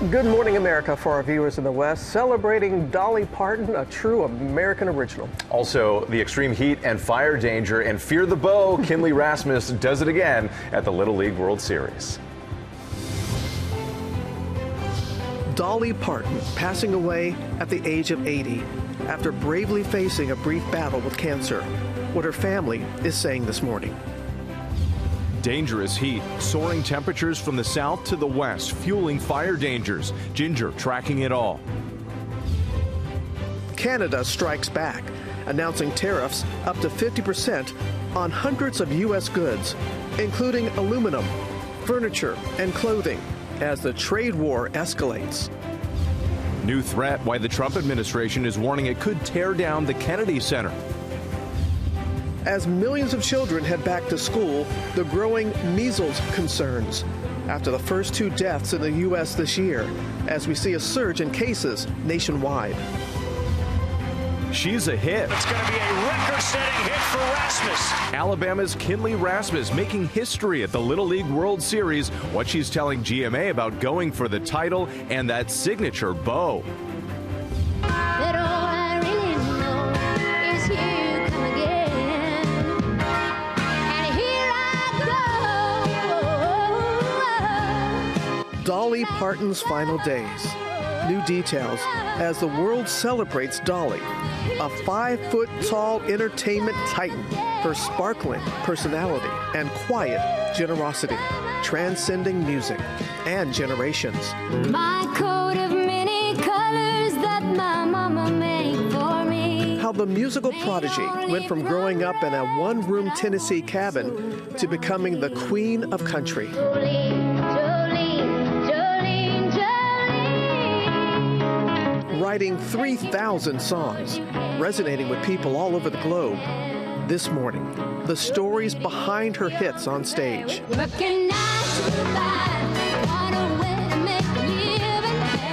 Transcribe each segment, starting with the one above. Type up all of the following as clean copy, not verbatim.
Good morning, America, for our viewers in the West, celebrating Dolly Parton, a true American original. Also, the extreme heat and fire danger and Fear the Bow, Kinley Rasmus does it again at the Little League World Series. Dolly Parton passing away at the age of 80 after bravely facing a brief battle with cancer. What her family is saying this morning. Dangerous heat, soaring temperatures from the south to the west, fueling fire dangers. Ginger tracking it all. Canada strikes back, announcing tariffs up to 50% on hundreds of U.S. goods, including aluminum, furniture, and clothing, as the trade war escalates. New threat why the Trump administration is warning it could tear down the Kennedy Center. As millions of children head back to school, the growing measles concerns after the first 2 deaths in the U.S. this year, as we see a surge in cases nationwide. She's a hit. It's going to be a record-setting hit for Rasmus. Alabama's Kinley Rasmus making history at the Little League World Series. What she's telling GMA about going for the title and that signature bow. Dolly Parton's final days. New details as the world celebrates Dolly, a 5-foot-tall entertainment titan, her sparkling personality and quiet generosity, transcending music and generations. My coat of many colors that my mama made for me. How the musical prodigy went from growing up in a one-room Tennessee cabin to becoming the queen of country. Writing 3,000 songs, resonating with people all over the globe. This morning, the stories behind her hits on stage.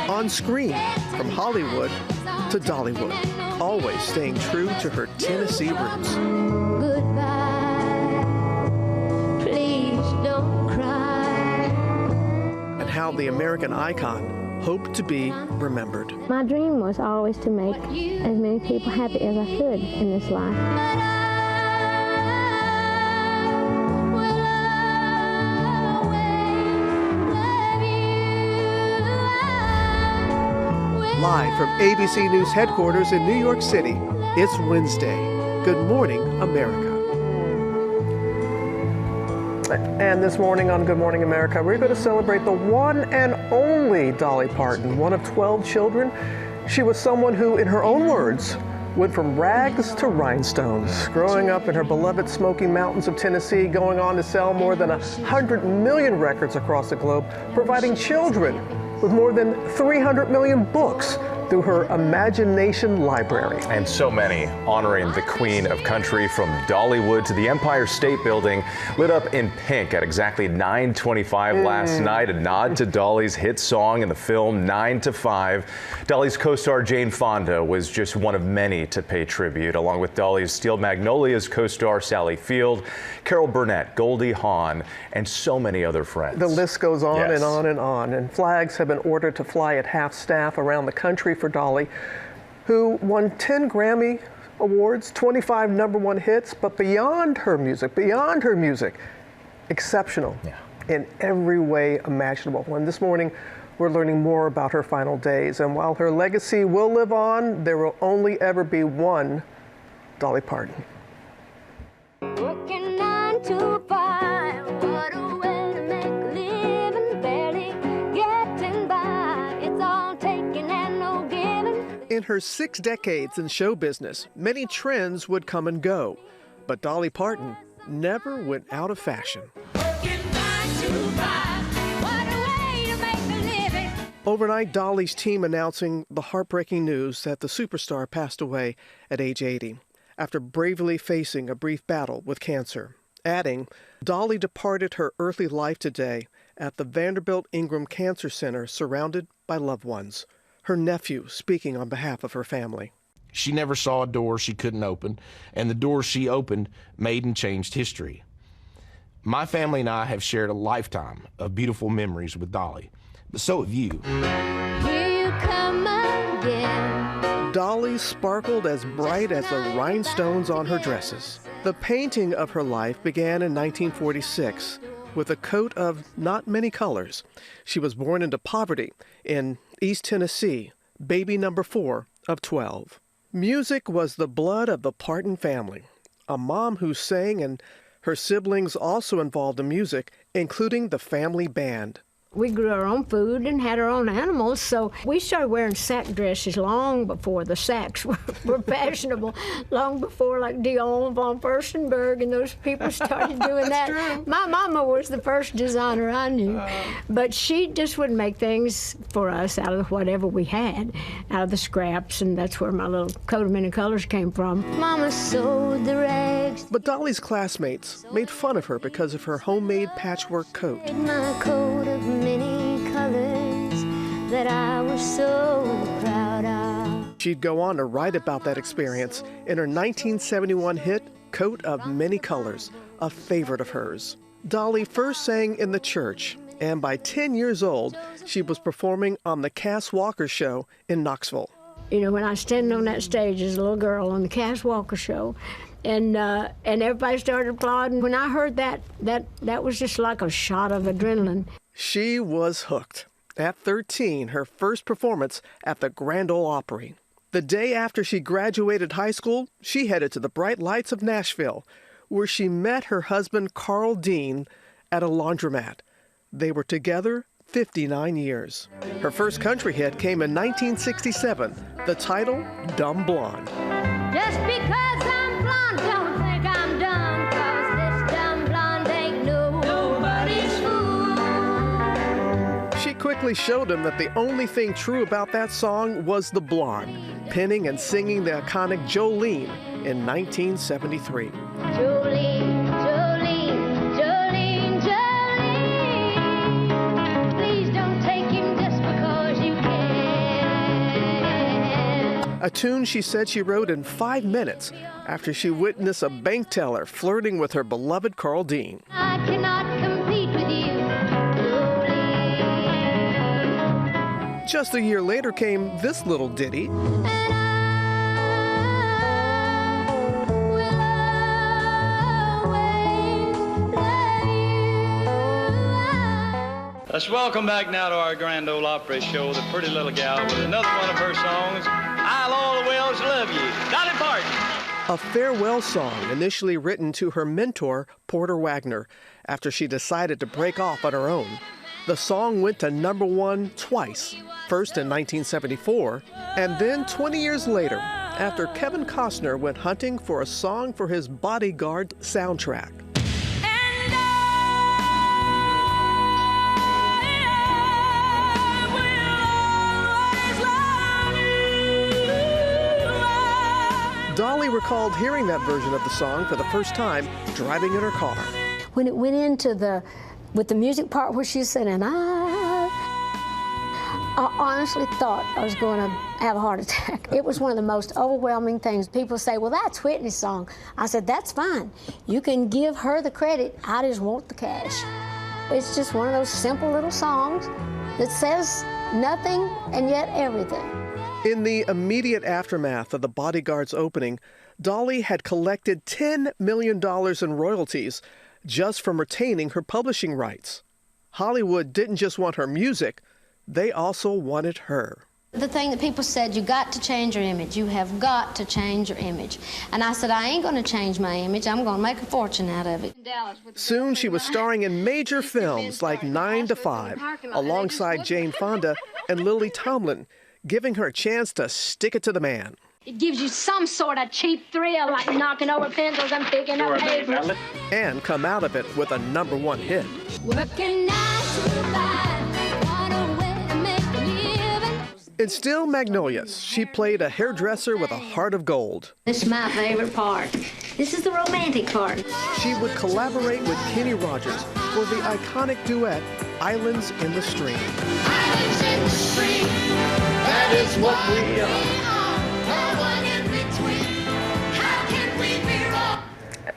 On screen, from Hollywood to Dollywood, always staying true to her Tennessee roots. Goodbye, please don't cry. And how the American icon hoped to be remembered. My dream was always to make as many people happy as I could in this life. Live from ABC News headquarters in New York City, it's Wednesday. Good morning, America. And this morning on Good Morning America, we're going to celebrate the one and only Dolly Parton, one of 12 children. She was someone who, in her own words, went from rags to rhinestones, growing up in her beloved Smoky Mountains of Tennessee, going on to sell more than 100 million records across the globe, providing children with more than 300 million books through her imagination library. And so many honoring the Queen of Country, from Dollywood to the Empire State Building, lit up in pink at exactly 9:25 last night, a nod to Dolly's hit song in the film 9 to 5. Dolly's co-star Jane Fonda was just one of many to pay tribute, along with Dolly's Steel Magnolias co-star Sally Field, Carol Burnett, Goldie Hawn, and so many other friends. The list goes on Yes. and on and on, and flags have been ordered to fly at half-staff around the country for Dolly, who won 10 Grammy Awards, 25 #1 hits, but beyond her music, exceptional in every way imaginable. And this morning, we're learning more about her final days. And while her legacy will live on, there will only ever be one Dolly Parton. Working 9 to 5, what a way to make a living, barely getting by. It's all taking and no giving. In her 6 decades in show business, many trends would come and go, but Dolly Parton never went out of fashion. Working 9 to 5, what a way to make a living. Overnight, Dolly's team announcing the heartbreaking news that the superstar passed away at age 80 after bravely facing a brief battle with cancer, adding, Dolly departed her earthly life today at the Vanderbilt Ingram Cancer Center, surrounded by loved ones. Her nephew speaking on behalf of her family. She never saw a door she couldn't open, and the doors she opened made and changed history. My family and I have shared a lifetime of beautiful memories with Dolly. but so have you. Here you come again. Dolly sparkled as bright as the rhinestones on her dresses. The painting of her life began in 1946 with a coat of not many colors. She was born into poverty in East Tennessee, baby number 4 of 12. Music was the blood of the Parton family. A mom who sang, and her siblings also involved in music, including the family band. We grew our own food and had our own animals, so we started wearing sack dresses long before the sacks were fashionable, long before like Dion von Furstenberg and those people started doing that. True. My mama was the first designer I knew, but she just would make things for us out of whatever we had, out of the scraps, and that's where my little coat of many colors came from. Mama sewed the rags. But Dolly's classmates made fun of her because of her homemade patchwork coat. My coat of many colors that I was so proud of. She'd go on to write about that experience in her 1971 hit, Coat of Many Colors, a favorite of hers. Dolly first sang in the church, and by 10 years old, she was performing on the Cass Walker Show in Knoxville. You know, when I was standing on that stage as a little girl on the Cass Walker Show, and everybody started applauding. When I heard that was just like a shot of adrenaline. She was hooked. At 13, her first performance at the Grand Ole Opry. The day after she graduated high school, she headed to the bright lights of Nashville, where she met her husband, Carl Dean, at a laundromat. They were together 59 years. Her first country hit came in 1967, the title, Dumb Blonde. Just because I'm blonde, don't think I'm dumb, 'cause this dumb blonde ain't nobody's fool. She quickly showed him that the only thing true about that song was the blonde, penning and singing the iconic Jolene in 1973. Jolene, Jolene, Jolene, Jolene. Please don't take him just because you can. A tune she said she wrote in 5 minutes after she witnessed a bank teller flirting with her beloved Carl Dean. I cannot compete with you, Jolene. Just a year later came this little ditty. And I will always love you. Let's welcome back now to our Grand Ole Opry show the pretty little gal with another one of her songs, I'll Always Love You, Dolly Parton. A farewell song initially written to her mentor, Porter Wagoner, after she decided to break off on her own. The song went to #1 twice, first in 1974, and then 20 years later, after Kevin Costner went hunting for a song for his Bodyguard soundtrack. Dolly recalled hearing that version of the song for the first time driving in her car. When it went into with the music part where she said, and I honestly thought I was going to have a heart attack. It was one of the most overwhelming things. People say, well, that's Whitney's song. I said, that's fine. You can give her the credit. I just want the cash. It's just one of those simple little songs that says nothing and yet everything. In the immediate aftermath of the Bodyguard's opening, Dolly had collected $10 million in royalties just from retaining her publishing rights. Hollywood didn't just want her music, they also wanted her. The thing that people said, you got to change your image. You have got to change your image. And I said, I ain't going to change my image. I'm going to make a fortune out of it. Soon she was starring in major films like 9 to 5, alongside Jane Fonda and Lily Tomlin, giving her a chance to stick it to the man. It gives you some sort of cheap thrill, like knocking over pencils and picking up papers. And come out of it with a #1 hit. Working 9 to 5, what a way to make a living. In Still Magnolias, she played a hairdresser with a heart of gold. This is my favorite part. This is the romantic part. She would collaborate with Kenny Rogers for the iconic duet, Islands in the Stream. Islands in the stream, that is what we are.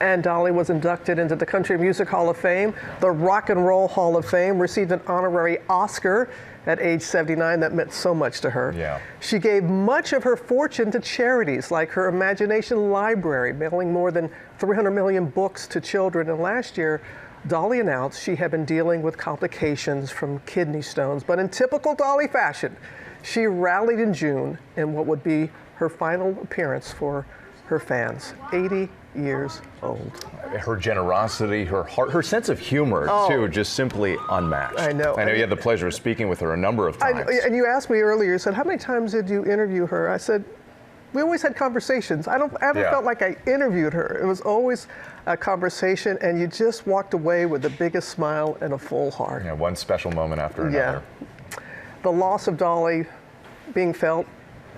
And Dolly was inducted into the Country Music Hall of Fame, the Rock and Roll Hall of Fame, received an honorary Oscar. At age 79, that meant so much to her. Yeah. She gave much of her fortune to charities like her Imagination Library, mailing more than 300 million books to children. And last year, Dolly announced she had been dealing with complications from kidney stones. But in typical Dolly fashion, she rallied in June in what would be her final appearance for her fans, 80 years old. Her generosity, her heart, her sense of humor, too, just simply unmatched. I know. I know you had the pleasure of speaking with her a number of times. And you asked me earlier, you said, how many times did you interview her? I said, we always had conversations. I haven't felt like I interviewed her. It was always a conversation, and you just walked away with the biggest smile and a full heart. Yeah, one special moment after another. Yeah. The loss of Dolly being felt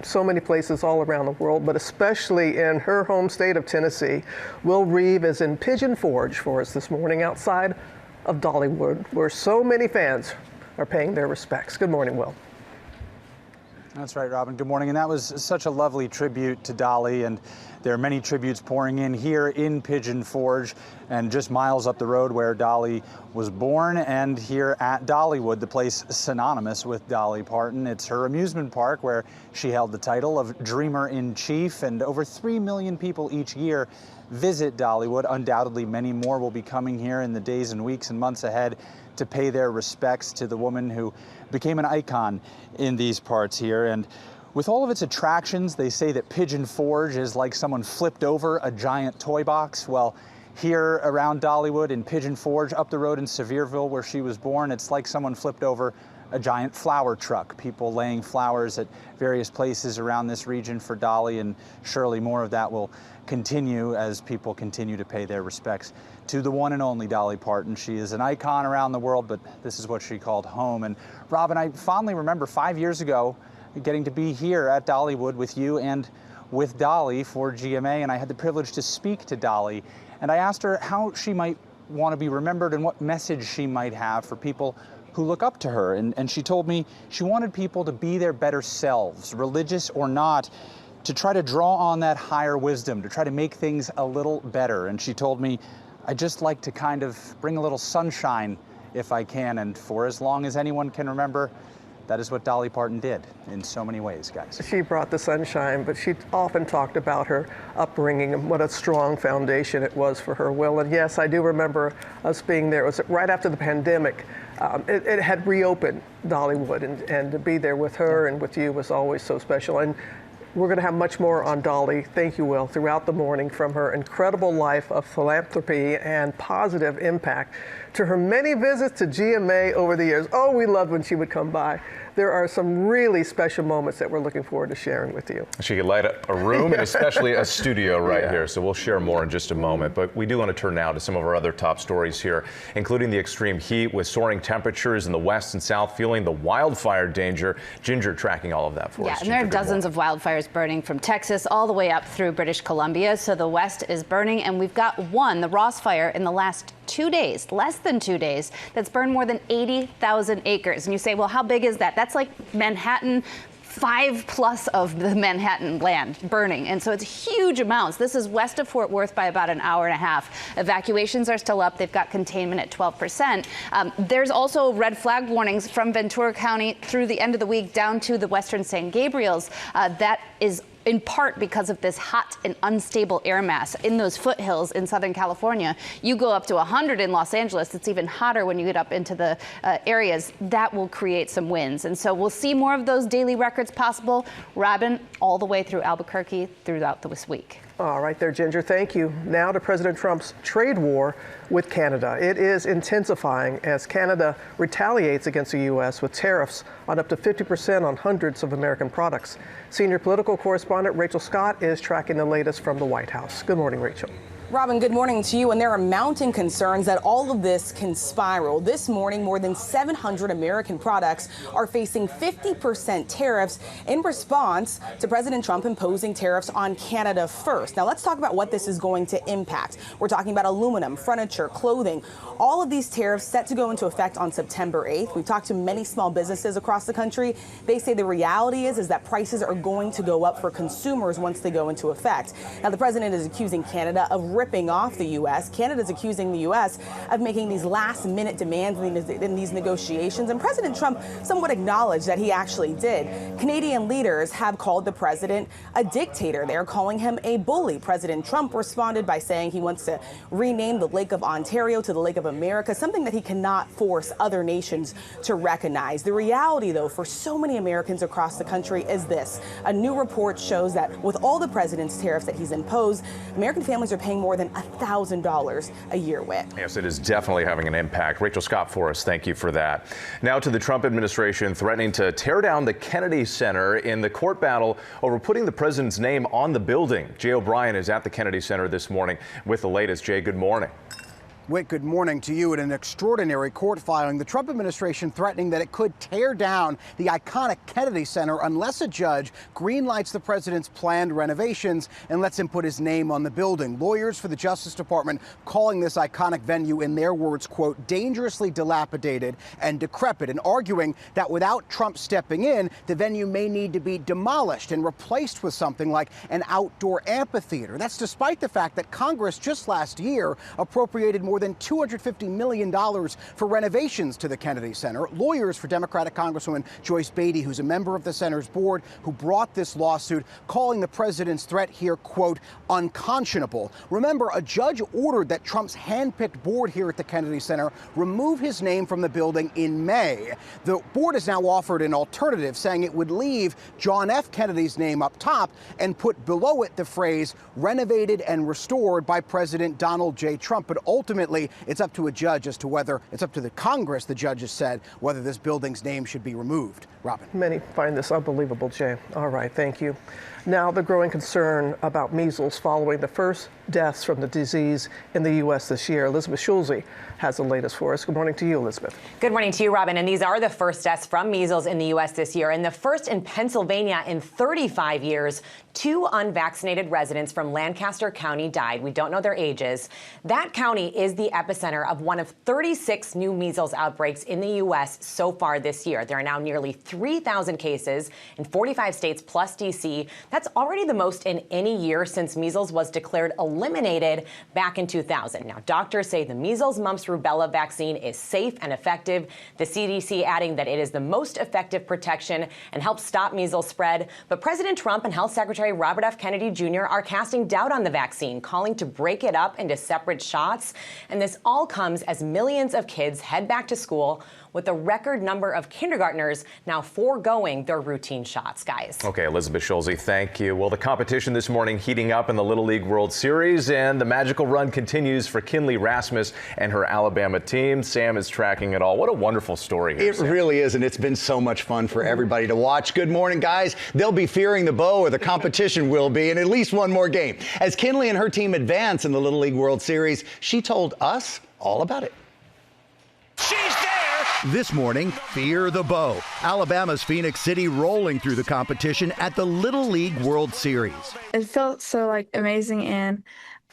so many places all around the world, but especially in her home state of Tennessee. Will Reeve is in Pigeon Forge for us this morning outside of Dollywood, where so many fans are paying their respects. Good morning, Will. That's right, Robin. Good morning. And that was such a lovely tribute to Dolly. And there are many tributes pouring in here in Pigeon Forge and just miles up the road where Dolly was born, and here at Dollywood, the place synonymous with Dolly Parton. It's her amusement park where she held the title of Dreamer-in-Chief, and over 3 million people each year visit Dollywood. Undoubtedly, many more will be coming here in the days and weeks and months ahead to pay their respects to the woman who became an icon in these parts here. And with all of its attractions, they say that Pigeon Forge is like someone flipped over a giant toy box. Well, here around Dollywood in Pigeon Forge, up the road in Sevierville where she was born, it's like someone flipped over a giant flower truck. People laying flowers at various places around this region for Dolly, and surely more of that will continue as people continue to pay their respects to the one and only Dolly Parton. She is an icon around the world, but this is what she called home. And Robin, I fondly remember 5 years ago getting to be here at Dollywood with you and with Dolly for GMA, and I had the privilege to speak to Dolly. And I asked her how she might want to be remembered and what message she might have for people who look up to her. And she told me she wanted people to be their better selves, religious or not, to try to draw on that higher wisdom, to try to make things a little better. And she told me, I just like to kind of bring a little sunshine if I can. And for as long as anyone can remember, that is what Dolly Parton did in so many ways, guys. She brought the sunshine, but she often talked about her upbringing and what a strong foundation it was for her, Will. And yes, I do remember us being there. It was right after the pandemic. It had reopened Dollywood, and to be there with her and with you was always so special. And we're going to have much more on Dolly, thank you, Will, throughout the morning, from her incredible life of philanthropy and positive impact to her many visits to GMA over the years. Oh, we loved when she would come by. There are some really special moments that we're looking forward to sharing with you. She could light up a room and especially a studio right here, so we'll share more in just a moment. But we do want to turn now to some of our other top stories here, including the extreme heat with soaring temperatures in the west and south, fueling the wildfire danger. Ginger tracking all of that for us. Yeah, and there are dozens of wildfires burning from Texas all the way up through British Columbia. So the west is burning, and we've got one, the Ross Fire, in the last 2 days, less than 2 days, that's burned more than 80,000 acres. And you say, well, how big is that? That's like Manhattan, 5+ of the Manhattan land burning. And so it's huge amounts. This is west of Fort Worth by about an hour and a half. Evacuations are still up. They've got containment at 12%. There's also red flag warnings from Ventura County through the end of the week down to the western San Gabriels. That is in part because of this hot and unstable air mass in those foothills in Southern California. You go up to 100 in Los Angeles. It's even hotter when you get up into the areas. That will create some winds. And so we'll see more of those daily records possible, Robin, all the way through Albuquerque throughout this week. All right there, Ginger. Thank you. Now to President Trump's trade war with Canada. It is intensifying as Canada retaliates against the U.S. with tariffs on up to 50% on hundreds of American products. Senior political correspondent Rachel Scott is tracking the latest from the White House. Good morning, Rachel. Robin, good morning to you. And there are mounting concerns that all of this can spiral. This morning, more than 700 American products are facing 50% tariffs in response to President Trump imposing tariffs on Canada first. Now, let's talk about what this is going to impact. We're talking about aluminum, furniture, clothing. All of these tariffs set to go into effect on September 8th. We've talked to many small businesses across the country. They say the reality is that prices are going to go up for consumers once they go into effect. Now, the president is accusing Canada of ripping off the U.S. Canada's accusing the U.S. of making these last-minute demands in these negotiations, and President Trump somewhat acknowledged that he actually did. Canadian leaders have called the president a dictator. They're calling him a bully. President Trump responded by saying he wants to rename the Lake of Ontario to the Lake of America, something that he cannot force other nations to recognize. The reality, though, for so many Americans across the country is this. A new report shows that with all the president's tariffs that he's imposed, American families are paying more than $1,000 a year with. Yes, it is definitely having an impact. Rachel Scott for us, thank you for that. Now to the Trump administration threatening to tear down the Kennedy Center in the court battle over putting the president's name on the building. Jay O'Brien is at the Kennedy Center this morning with the latest. Jay, good morning. Whit, good morning to you. In an extraordinary court filing, the Trump administration threatening that it could tear down the iconic Kennedy Center unless a judge greenlights the president's planned renovations and lets him put his name on the building. Lawyers for the Justice Department calling this iconic venue, in their words, quote, dangerously dilapidated and decrepit, and arguing that without Trump stepping in, the venue may need to be demolished and replaced with something like an outdoor amphitheater. That's despite the fact that Congress just last year appropriated more than $250 million for renovations to the Kennedy Center. Lawyers for Democratic Congresswoman Joyce Beatty, who's a member of the center's board, who brought this lawsuit, calling the president's threat here, quote, unconscionable. Remember, a judge ordered that Trump's handpicked board here at the Kennedy Center remove his name from the building in May. The board has now offered an alternative, saying it would leave John F. Kennedy's name up top and put below it the phrase renovated and restored by President Donald J. Trump. But ultimately, it's up to a judge as to whether, it's up to the Congress, the judge has said, whether this building's name should be removed. Robin. Many find this unbelievable, Jay. All right, thank you. Now, the growing concern about measles following the first deaths from the disease in the U.S. this year. Elizabeth Schulze has the latest for us. Good morning to you, Elizabeth. Good morning to you, Robin. And these are the first deaths from measles in the U.S. this year, and the first in Pennsylvania in 35 years. 2 unvaccinated residents from Lancaster County died. We don't know their ages. That county is the epicenter of one of 36 new measles outbreaks in the U.S. so far this year. There are now nearly 3,000 cases in 45 states plus D.C. That's already the most in any year since measles was declared eliminated back in 2000. Now, doctors say the measles, mumps, rubella vaccine is safe and effective. The CDC adding that it is the most effective protection and helps stop measles spread. But President Trump and Health Secretary Robert F. Kennedy Jr. are casting doubt on the vaccine, calling to break it up into separate shots. And this all comes as millions of kids head back to school, with a record number of kindergartners now foregoing their routine shots, guys. Okay, Elizabeth Schulze, thank you. Well, the competition this morning heating up in the Little League World Series, and the magical run continues for Kinley Rasmus and her Alabama team. Sam is tracking it all. What a wonderful story here, It Sam. really is, and it's been so much fun for everybody to watch. Good morning, guys. They'll be fearing the bow, or the competition will be, in at least one more game. As Kinley and her team advance in the Little League World Series, she told us all about it. She's there! This morning, Fear the Bow. Alabama's Phoenix City rolling through the competition at the Little League World Series. It felt so amazing, and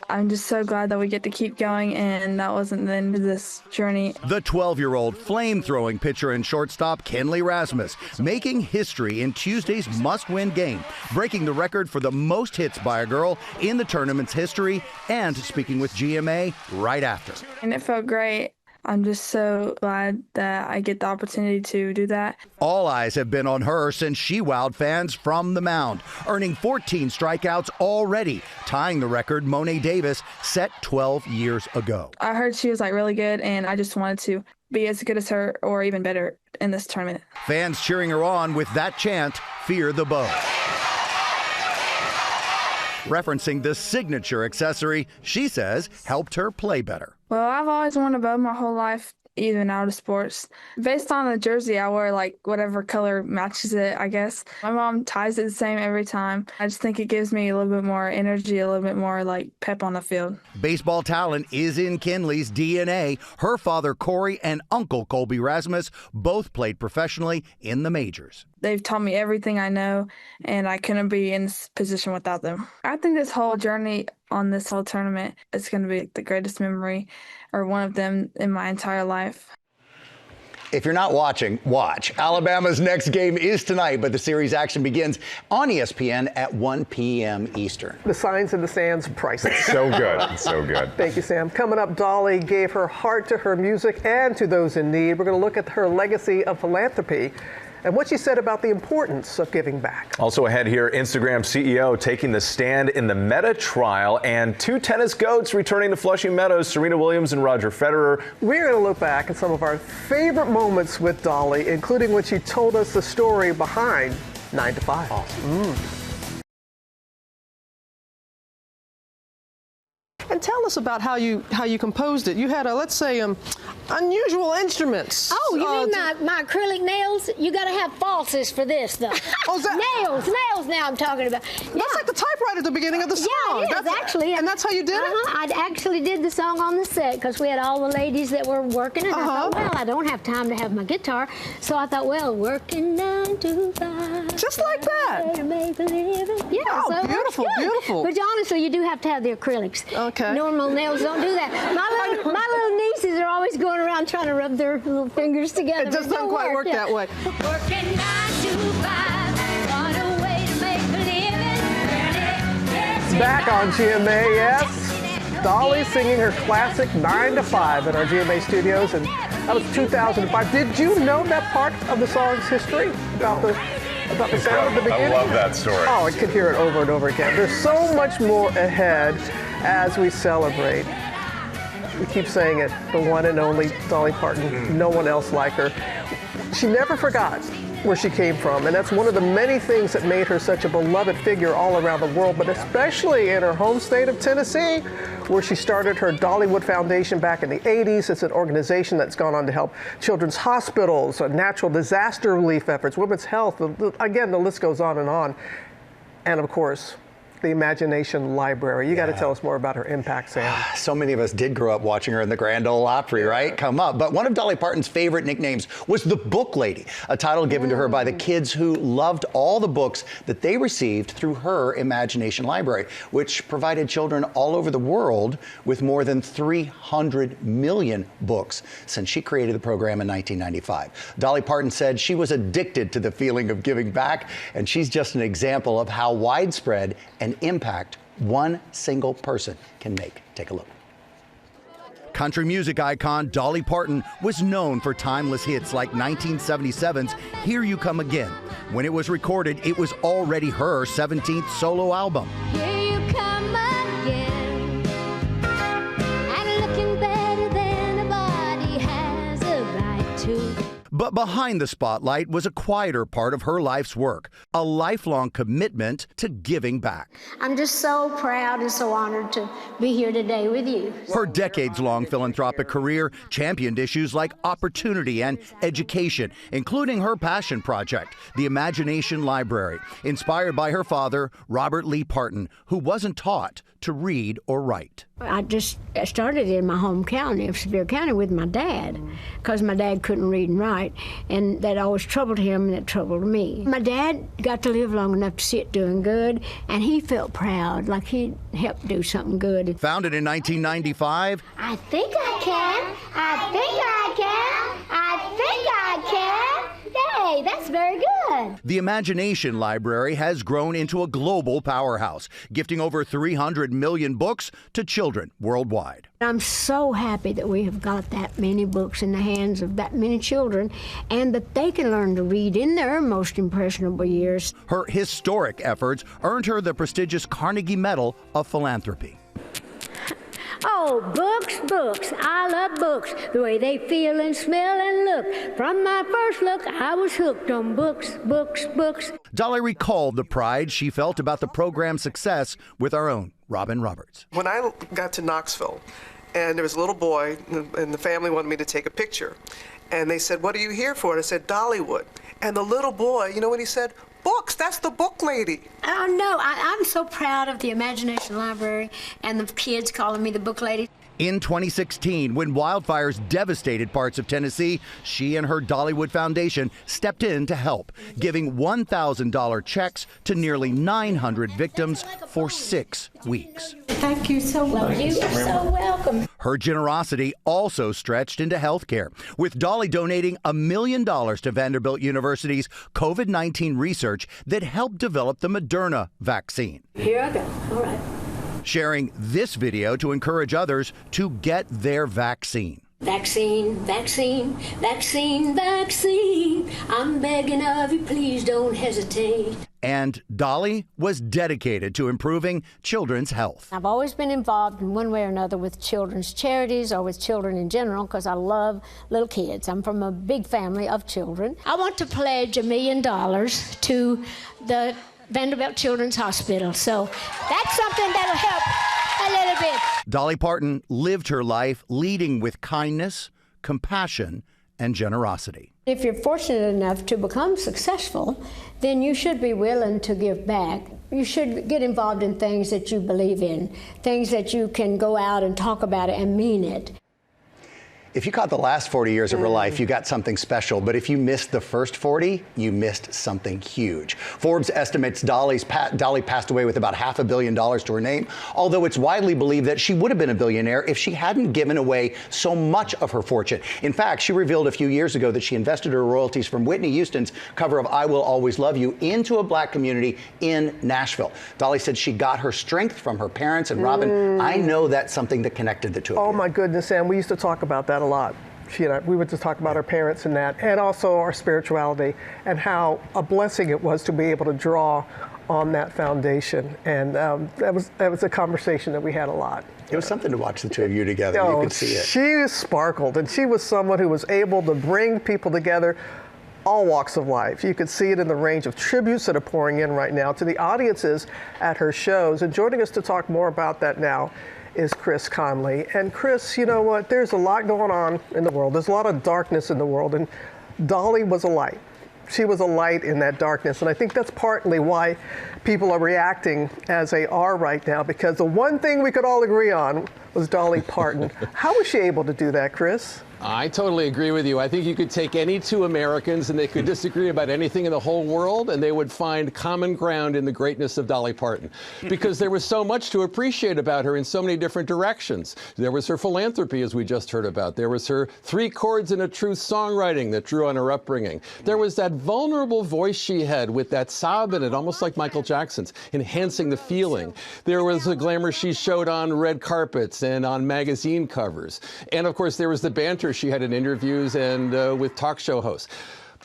I'm just so glad that we get to keep going, and that wasn't the end of this journey. The 12-year-old flame-throwing pitcher and shortstop Kinley Rasmus making history in Tuesday's must-win game, breaking the record for the most hits by a girl in the tournament's history, and speaking with GMA right after. And it felt great. I'm just so glad that I get the opportunity to do that. All eyes have been on her since she wowed fans from the mound, earning 14 strikeouts already, tying the record Milne Davis set 12 years ago. I heard she was really good, and I just wanted to be as good as her or even better in this tournament. Fans cheering her on with that chant, Fear the Bow, referencing the signature accessory she says helped her play better. Well, I've always worn a bow my whole life, even out of sports. Based on the jersey, I wear whatever color matches it, I guess. My mom ties it the same every time. I just think it gives me a little bit more energy, a little bit more pep on the field. Baseball talent is in Kinley's DNA. Her father, Corey, and uncle, Colby Rasmus, both played professionally in the majors. They've taught me everything I know, and I couldn't be in this position without them. I think this whole journey on this whole tournament is going to be the greatest memory, or one of them, in my entire life. If you're not watching, watch. Alabama's next game is tonight, but the series action begins on ESPN at 1 p.m. Eastern. The signs in the stands, priceless. So good. So good. Thank you, Sam. Coming up, Dolly gave her heart to her music and to those in need. We're going to look at her legacy of philanthropy and what she said about the importance of giving back. Also ahead here, Instagram CEO taking the stand in the Meta trial, and two tennis goats returning to Flushing Meadows, Serena Williams and Roger Federer. We're going to look back at some of our favorite moments with Dolly, including when she told us the story behind 9 to 5. Awesome. And tell us about how you composed it. You had let's say unusual instruments. Oh, you mean my acrylic nails? You got to have falsies for this, though. Oh, is that nails? Now I'm talking about. That's like the typewriter at the beginning of the song. Yeah, it is, actually. And that's how you did it? I actually did the song on the set because we had all the ladies that were working, and I thought, well, I don't have time to have my guitar, so I thought, well, working 9 to 5. Just like that. To make a living. Yeah. Oh, so beautiful, beautiful. But honestly, you do have to have the acrylics. Okay. Normal nails don't do that. My little nieces are always going around trying to rub their little fingers together. It just doesn't quite work that way. Working 9 to 5, what a way to make a living. Back on GMA, yes. Dolly singing her classic 9 to 5 in our GMA studios, and that was 2005. Did you know that part of the song's history about the sound at the beginning? I love that story. Oh, I could hear it over and over again. There's so much more ahead as we celebrate. We keep saying it, the one and only Dolly Parton, no one else like her. She never forgot where she came from, and that's one of the many things that made her such a beloved figure all around the world, but especially in her home state of Tennessee, where she started her Dollywood Foundation back in the 80s. It's an organization that's gone on to help children's hospitals, natural disaster relief efforts, women's health. Again, the list goes on. And of course, the Imagination Library. You got to tell us more about her impact, Sam. So many of us did grow up watching her in the Grand Ole Opry, right? Come up. But one of Dolly Parton's favorite nicknames was the Book Lady, a title given to her by the kids who loved all the books that they received through her Imagination Library, which provided children all over the world with more than 300 million books since she created the program in 1995. Dolly Parton said she was addicted to the feeling of giving back, and she's just an example of how widespread and impact one single person can make. Take a look. Country music icon Dolly Parton was known for timeless hits like 1977's Here You Come Again. When it was recorded, it was already her 17th solo album. Here you come again, and looking better than a body has a right to. But behind the spotlight was a quieter part of her life's work, a lifelong commitment to giving back. I'm just so proud and so honored to be here today with you. Her decades-long philanthropic career championed issues like opportunity and education, including her passion project, the Imagination Library, inspired by her father, Robert Lee Parton, who wasn't taught to read or write. I just started in my home county of Sevier County with my dad, because my dad couldn't read and write, and that always troubled him and it troubled me. My dad got to live long enough to see it doing good, and he felt proud, like he'd helped do something good. Founded in 1995, I think I can, I think I can, I think I can. Yay, that's very good. the Imagination Library has grown into a global powerhouse, gifting over 300 million books to children worldwide. I'm so happy that we have got that many books in the hands of that many children, and that they can learn to read in their most impressionable years. Her historic efforts earned her the prestigious Carnegie Medal of Philanthropy. Oh, books, books. I love books. The way they feel and smell and look. From my first look, I was hooked on books, books, books. Dolly recalled the pride she felt about the program's success with our own Robin Roberts. When I got to Knoxville, and there was a little boy, and the family wanted me to take a picture. And they said, "What are you here for?" And I said, "Dollywood." And the little boy, you know what he said? "Books, that's the book lady." Oh, no, I'm so proud of the Imagination Library and the kids calling me the book lady. In 2016, when wildfires devastated parts of Tennessee, she and her Dollywood Foundation stepped in to help, giving $1,000 checks to nearly 900 victims for 6 weeks. Thank you so much. You are so welcome. Her generosity also stretched into healthcare, with Dolly donating $1 million to Vanderbilt University's COVID-19 research that helped develop the Moderna vaccine. Here I go. All right. Sharing this video to encourage others to get their vaccine. Vaccine, vaccine, vaccine, vaccine. I'm begging of you, please don't hesitate. And Dolly was dedicated to improving children's health. I've always been involved in one way or another with children's charities or with children in general because I love little kids. I'm from a big family of children. I want to pledge $1 million to the Vanderbilt Children's Hospital. So that's something that'll help a little bit. Dolly Parton lived her life leading with kindness, compassion, and generosity. If you're fortunate enough to become successful, then you should be willing to give back. You should get involved in things that you believe in, things that you can go out and talk about it and mean it. If you caught the last 40 years of her life, you got something special. But if you missed the first 40, you missed something huge. Forbes estimates Dolly passed away with about $500 million to her name, although it's widely believed that she would have been a billionaire if she hadn't given away so much of her fortune. In fact, she revealed a few years ago that she invested her royalties from Whitney Houston's cover of I Will Always Love You into a black community in Nashville. Dolly said she got her strength from her parents. And Robin, I know that's something that connected the two of you. Oh my goodness, Sam, we used to talk about that a lot. She and I, we would just talk about our parents and that, and also our spirituality and how a blessing it was to be able to draw on that foundation. And that was a conversation that we had a lot. It was something to watch the two of you together. You could see it. She sparkled, and she was someone who was able to bring people together, all walks of life. You could see it in the range of tributes that are pouring in right now to the audiences at her shows. And joining us to talk more about that now is Chris Conley. And Chris, you know what? There's a lot going on in the world. There's a lot of darkness in the world, and Dolly was a light. She was a light in that darkness, and I think that's partly why people are reacting as they are right now, because the one thing we could all agree on was Dolly Parton. How was she able to do that, Chris? I totally agree with you. I think you could take any two Americans and they could disagree about anything in the whole world, and they would find common ground in the greatness of Dolly Parton, because there was so much to appreciate about her in so many different directions. There was her philanthropy, as we just heard about. There was her 3 chords and a truth songwriting that drew on her upbringing. There was that vulnerable voice she had with that sob in it, almost like Michael Jackson's, enhancing the feeling. There was the glamour she showed on red carpets and on magazine covers. And of course, there was the banter she had in interviews and with talk show hosts.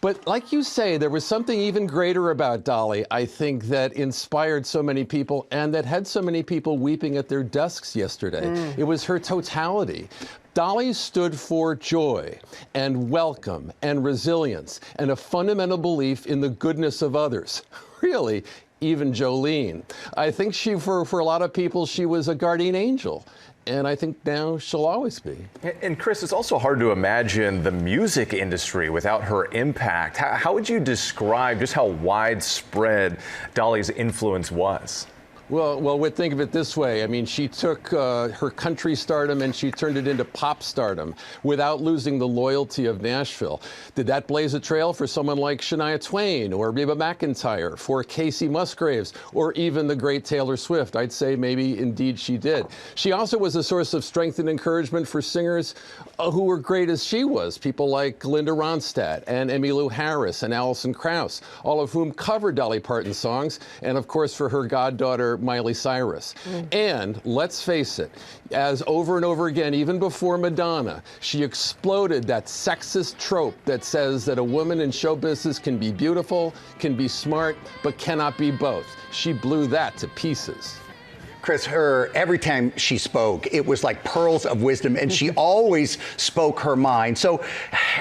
But like you say, there was something even greater about Dolly, I think, that inspired so many people and that had so many people weeping at their desks yesterday. It was her totality. Dolly stood for joy and welcome and resilience and a fundamental belief in the goodness of others. Really, even Jolene. I think for a lot of people, she was a guardian angel. And I think now she'll always be. And Chris, it's also hard to imagine the music industry without her impact. How would you describe just how widespread Dolly's influence was? Well, we'd think of it this way. I mean, she took her country stardom and she turned it into pop stardom without losing the loyalty of Nashville. Did that blaze a trail for someone like Shania Twain or Reba McEntire, for Casey Musgraves, or even the great Taylor Swift? I'd say maybe indeed she did. She also was a source of strength and encouragement for singers who were great as she was, people like Linda Ronstadt and Emmylou Harris and Alison Krauss, all of whom covered Dolly Parton songs, and of course for her goddaughter Miley Cyrus. And let's face it, as over and over again, even before Madonna, she exploded that sexist trope that says that a woman in show business can be beautiful, can be smart, but cannot be both. She blew that to pieces. Chris, every time she spoke, it was like pearls of wisdom, and she always spoke her mind. So,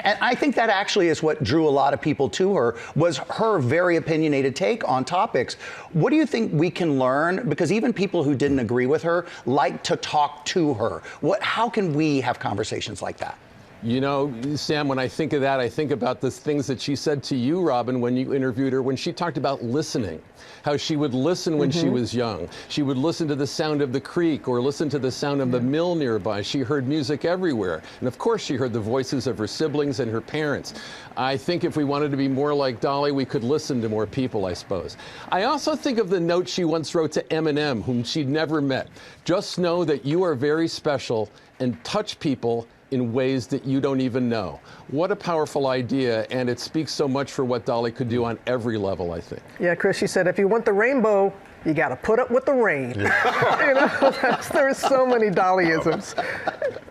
and I think that actually is what drew a lot of people to her, was her very opinionated take on topics. What do you think we can learn? Because even people who didn't agree with her like to talk to her. How can we have conversations like that? You know, Sam, when I think of that, I think about the things that she said to you, Robin, when you interviewed her, when she talked about listening, how she would listen when she was young. She would listen to the sound of the creek or listen to the sound of the mill nearby. She heard music everywhere. And of course, she heard the voices of her siblings and her parents. I think if we wanted to be more like Dolly, we could listen to more people, I suppose. I also think of the note she once wrote to Eminem, whom she'd never met. Just know that you are very special and touch people in ways that you don't even know. What a powerful idea, and it speaks so much for what Dolly could do on every level, I think. Yeah, Chris, she said, if you want the rainbow, you got to put up with the rain. You know, there's so many Dollyisms.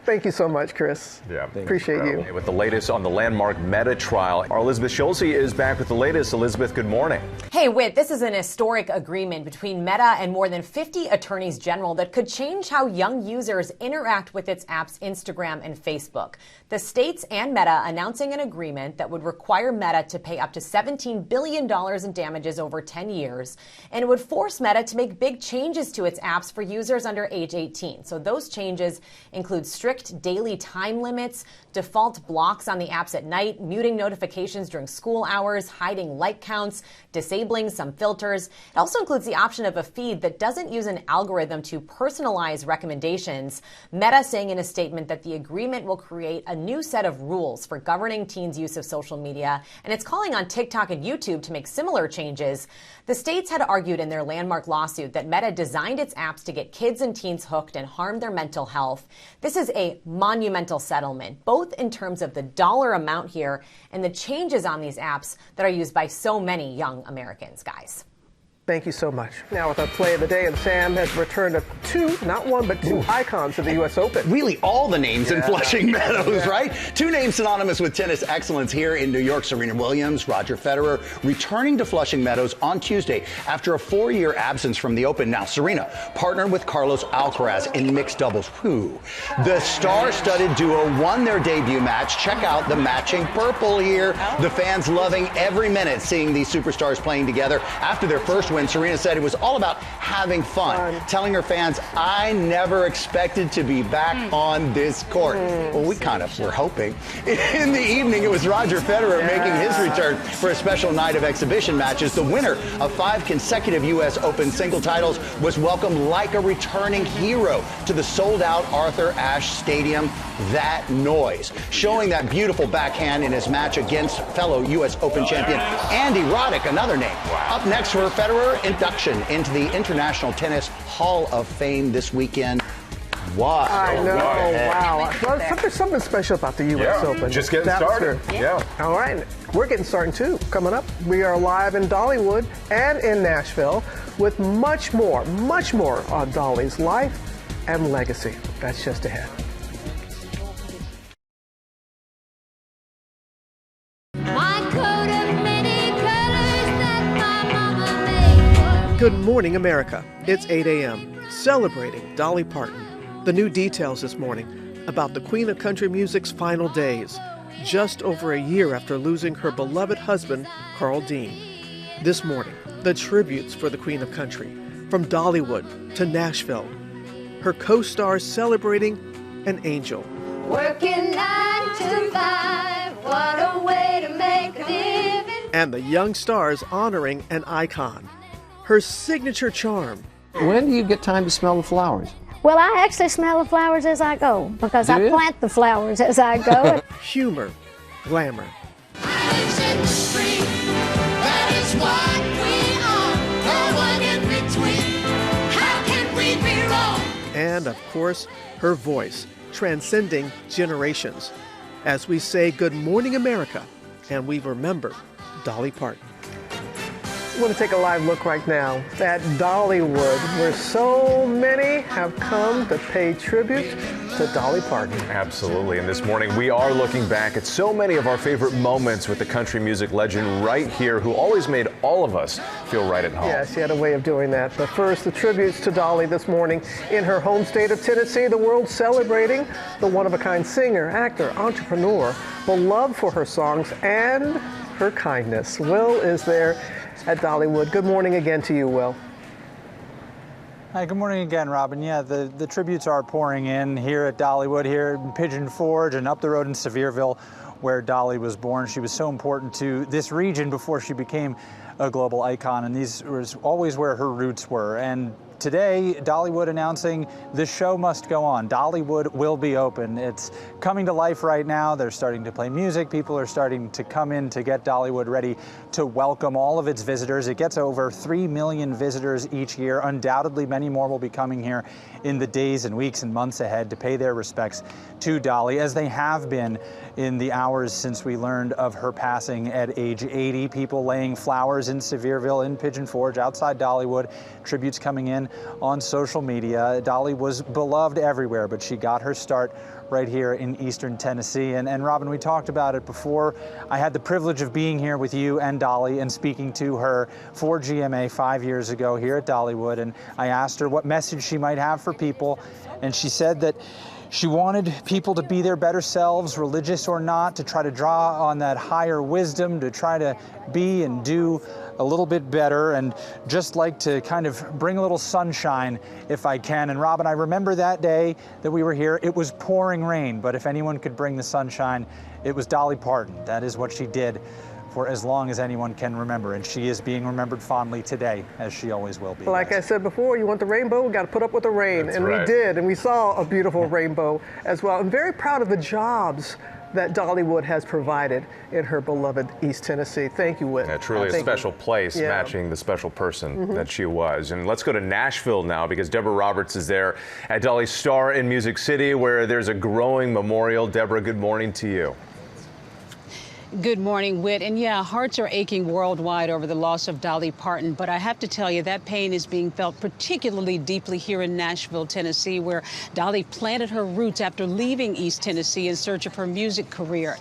Thank you so much, Chris. Yeah, appreciate you. With the latest on the landmark Meta trial, our Elizabeth Schulze is back with the latest. Elizabeth, good morning. Hey, Whit, this is an historic agreement between Meta and more than 50 attorneys general that could change how young users interact with its apps Instagram and Facebook. The states and Meta announcing an agreement that would require Meta to pay up to $17 billion in damages over 10 years, and it would force Meta to make big changes to its apps for users under age 18. So those changes include strict daily time limits, default blocks on the apps at night, muting notifications during school hours, hiding like counts, disabling some filters. It also includes the option of a feed that doesn't use an algorithm to personalize recommendations. Meta saying in a statement that the agreement will create a new set of rules for governing teens' use of social media, and it's calling on TikTok and YouTube to make similar changes. The states had argued in their landmark lawsuit that Meta designed its apps to get kids and teens hooked and harm their mental health. This is a monumental settlement, both in terms of the dollar amount here and the changes on these apps that are used by so many young Americans, guys. Thank you so much. Now with our play of the day, and Sam has returned two, not one, but two icons of the U.S. Open. Really all the names in Flushing Meadows, right? Two names synonymous with tennis excellence here in New York. Serena Williams, Roger Federer, returning to Flushing Meadows on Tuesday after a 4-year absence from the Open. Now, Serena partnered with Carlos Alcaraz in mixed doubles. Whew. The star-studded duo won their debut match. Check out the matching purple here. The fans loving every minute seeing these superstars playing together. After their first win, Serena said it was all about having fun, telling her fans, I never expected to be back on this court. Well, we kind of were hoping. In the evening, it was Roger Federer making his return for a special night of exhibition matches. The winner of 5 consecutive U.S. Open single titles was welcomed like a returning hero to the sold-out Arthur Ashe Stadium. That noise, showing that beautiful backhand in his match against fellow U.S. Open champion Andy Roddick, another name. Up next for Federer, induction into the International Tennis Hall of Fame this weekend. What? I know, wow. Well, there's something special about the U.S. Open. Just getting started. Yeah. All right, we're getting started too. Coming up, we are live in Dollywood and in Nashville with much more on Dolly's life and legacy. That's just ahead. Good morning, America. It's 8 a.m. celebrating Dolly Parton. The new details this morning about the Queen of Country Music's final days, just over a year after losing her beloved husband, Carl Dean. This morning, the tributes for the Queen of Country, from Dollywood to Nashville. Her co-stars celebrating an angel. Working 9 to 5, what a way to make a living. And the young stars honoring an icon. Her signature charm. When do you get time to smell the flowers? Well, I actually smell the flowers as I go because I plant the flowers as I go. Humor, glamour. And of course, her voice, transcending generations. As we say good morning, America, and we remember Dolly Parton. I want to take a live look right now at Dollywood, where so many have come to pay tribute to Dolly Parton. Absolutely. And this morning, we are looking back at so many of our favorite moments with the country music legend right here, who always made all of us feel right at home. Yes, she had a way of doing that. But first, the tributes to Dolly this morning in her home state of Tennessee. The world celebrating the one-of-a-kind singer, actor, entrepreneur, beloved for her songs and her kindness. Will is there at Dollywood. Good morning again to you, Will. Hi, good morning again, Robin. Yeah, the tributes are pouring in here at Dollywood, here in Pigeon Forge, and up the road in Sevierville, where Dolly was born. She was so important to this region before she became a global icon, and these was always where her roots were. And today, Dollywood announcing the show must go on. Dollywood will be open. It's coming to life right now. They're starting to play music. People are starting to come in to get Dollywood ready to welcome all of its visitors. It gets over 3 million visitors each year. Undoubtedly, many more will be coming here in the days and weeks and months ahead to pay their respects to Dolly, as they have been in the hours since we learned of her passing at age 80. People laying flowers in Sevierville, in Pigeon Forge, outside Dollywood. Tributes coming in on social media. Dolly was beloved everywhere, but she got her start right here in Eastern Tennessee. And Robin, we talked about it before. I had the privilege of being here with you and Dolly and speaking to her for GMA 5 years ago here at Dollywood. And I asked her what message she might have for people. And she said that she wanted people to be their better selves, religious or not, to try to draw on that higher wisdom, to try to be and do a little bit better, and just like to kind of bring a little sunshine if I can. And Robin, I remember that day that we were here, it was pouring rain, but if anyone could bring the sunshine, it was Dolly Parton. That is what she did for as long as anyone can remember, and she is being remembered fondly today, as she always will be. Like I said before, you want the rainbow, we got to put up with the rain. That's and right. We did, and we saw a beautiful rainbow as well. I'm very proud of the jobs that Dollywood has provided in her beloved East Tennessee. Thank you, Whit. Yeah, truly a special place, matching the special person that she was. And let's go to Nashville now, because Deborah Roberts is there at Dolly's Star in Music City, where there's a growing memorial. Deborah, good morning to you. Good morning, Whit. And yeah, hearts are aching worldwide over the loss of Dolly Parton. But I have to tell you, that pain is being felt particularly deeply here in Nashville, Tennessee, where Dolly planted her roots after leaving East Tennessee in search of her music career.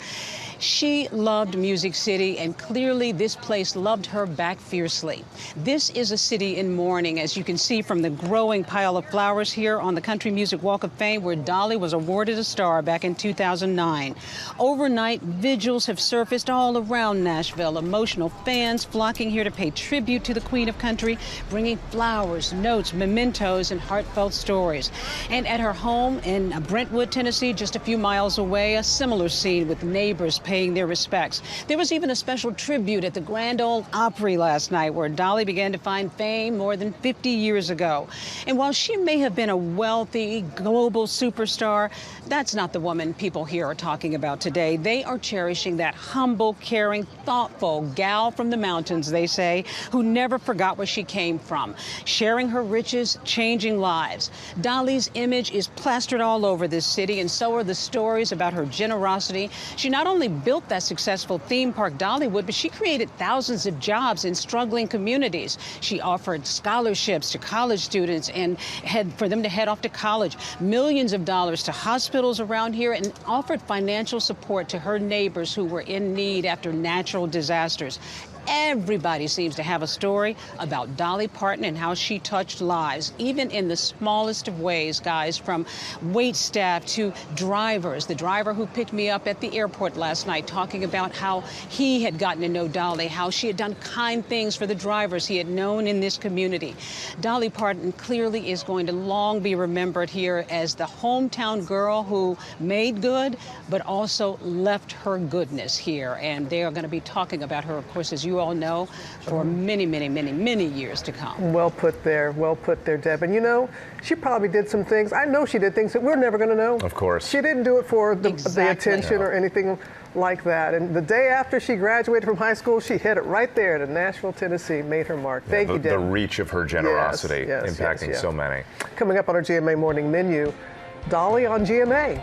She loved Music City, and clearly this place loved her back fiercely. This is a city in mourning, as you can see from the growing pile of flowers here on the Country Music Walk of Fame, where Dolly was awarded a star back in 2009. Overnight, vigils have surfaced all around Nashville, emotional fans flocking here to pay tribute to the Queen of Country, bringing flowers, notes, mementos, and heartfelt stories. And at her home in Brentwood, Tennessee, just a few miles away, a similar scene with neighbors paying their respects. There was even a special tribute at the Grand Ole Opry last night, where Dolly began to find fame more than 50 years ago. And while she may have been a wealthy global superstar, that's not the woman people here are talking about today. They are cherishing that humble, caring, thoughtful gal from the mountains, they say, who never forgot where she came from, sharing her riches, changing lives. Dolly's image is plastered all over this city, and so are the stories about her generosity. She not only built that successful theme park, Dollywood, but she created thousands of jobs in struggling communities. She offered scholarships to college students and for them to head off to college, millions of dollars to hospitals around here, and offered financial support to her neighbors who were in need after natural disasters. Everybody seems to have a story about Dolly Parton and how she touched lives, even in the smallest of ways, guys, from wait staff to drivers. The driver who picked me up at the airport last night, talking about how he had gotten to know Dolly, how she had done kind things for the drivers he had known in this community. Dolly Parton clearly is going to long be remembered here as the hometown girl who made good, but also left her goodness here. And they are going to be talking about her, of course, as you all know, for many, many, many, many years to come. Well put there, Deb. And you know, she probably did some things. I know she did things that we're never going to know. Of course. She didn't do it for the attention or anything like that. And the day after she graduated from high school, she hit it right there to Nashville, Tennessee, made her mark. Thank you, Deb. The reach of her generosity, impacting so many. Coming up on our GMA Morning Menu, Dolly on GMA.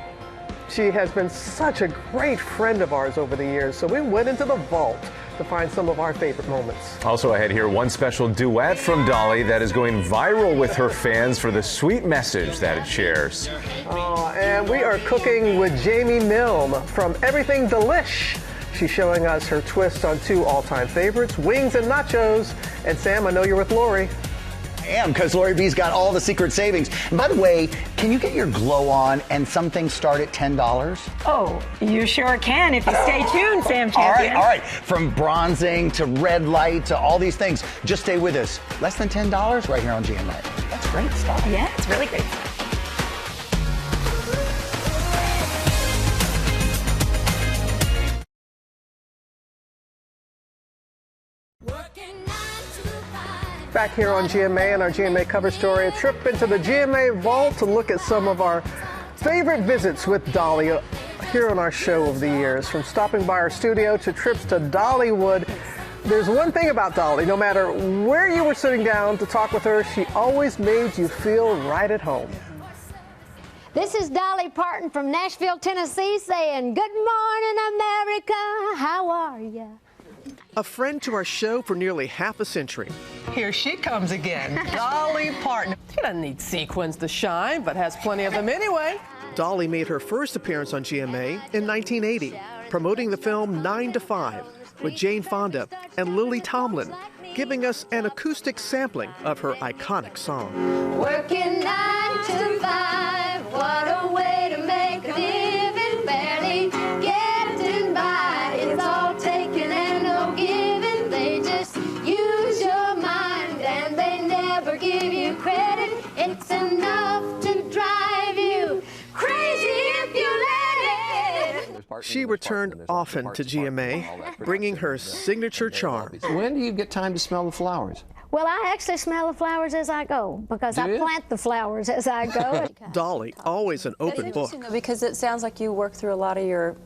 She has been such a great friend of ours over the years, so we went into the vault to find some of our favorite moments. Also ahead here, one special duet from Dolly that is going viral with her fans for the sweet message that it shares. And we are cooking with Jamie Milne from Everything Delish. She's showing us her twist on two all-time favorites, wings and nachos. And Sam, I know you're with Lori. I am, because Lori B's got all the secret savings. And by the way, can you get your glow on and some things start at $10? Oh, you sure can if you stay tuned, Sam Champion. All right. From bronzing to red light to all these things. Just stay with us. Less than $10 right here on GMA. That's great stuff. Yeah, it's really great stuff. Back here on GMA and our GMA cover story, a trip into the GMA vault to look at some of our favorite visits with Dolly here on our show of the years. From stopping by our studio to trips to Dollywood, there's one thing about Dolly. No matter where you were sitting down to talk with her, she always made you feel right at home. This is Dolly Parton from Nashville, Tennessee, saying, "Good morning, America. How are ya?" A friend to our show for nearly half a century. Here she comes again, Dolly Parton. She doesn't need sequins to shine, but has plenty of them anyway. Dolly made her first appearance on GMA in 1980, promoting the film 9 to 5 with Jane Fonda and Lily Tomlin, giving us an acoustic sampling of her iconic song. Working 9 to 5, what a way to make a living, barely getting by. It's all taken and no giving. They just use your mind and they never give you credit. It's enough to drive you crazy if you let it. She returned often to GMA, bringing her signature charm. When do you get time to smell the flowers? Well, I actually smell the flowers as I go because I plant the flowers as I go. Dolly, always an open book. Because it sounds like you work through a lot of your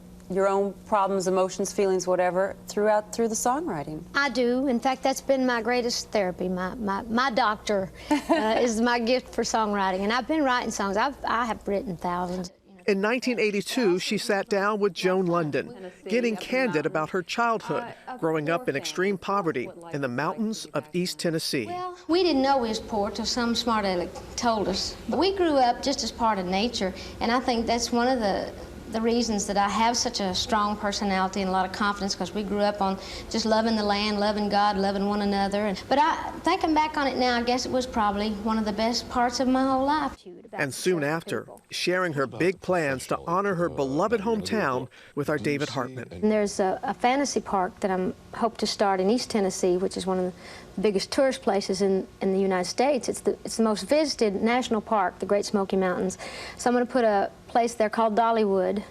own problems, emotions, feelings, whatever, through the songwriting. I do. In fact, that's been my greatest therapy. My doctor is my gift for songwriting. And I've been writing songs. I have written thousands. In 1982, she sat down with Joan London, getting candid about her childhood, growing up in extreme poverty in the mountains of East Tennessee. Well, we didn't know we was poor till some smart aleck told us. But we grew up just as part of nature, and I think that's one of the reasons that I have such a strong personality and a lot of confidence, because we grew up on just loving the land, loving God, loving one another. But thinking back on it now, I guess it was probably one of the best parts of my whole life. And soon after, sharing her big plans to honor her beloved hometown with our David Hartman. And there's a fantasy park that I hope to start in East Tennessee, which is one of the biggest tourist places in the United States. It's the most visited national park, the Great Smoky Mountains. So I'm going to put a place there called Dollywood,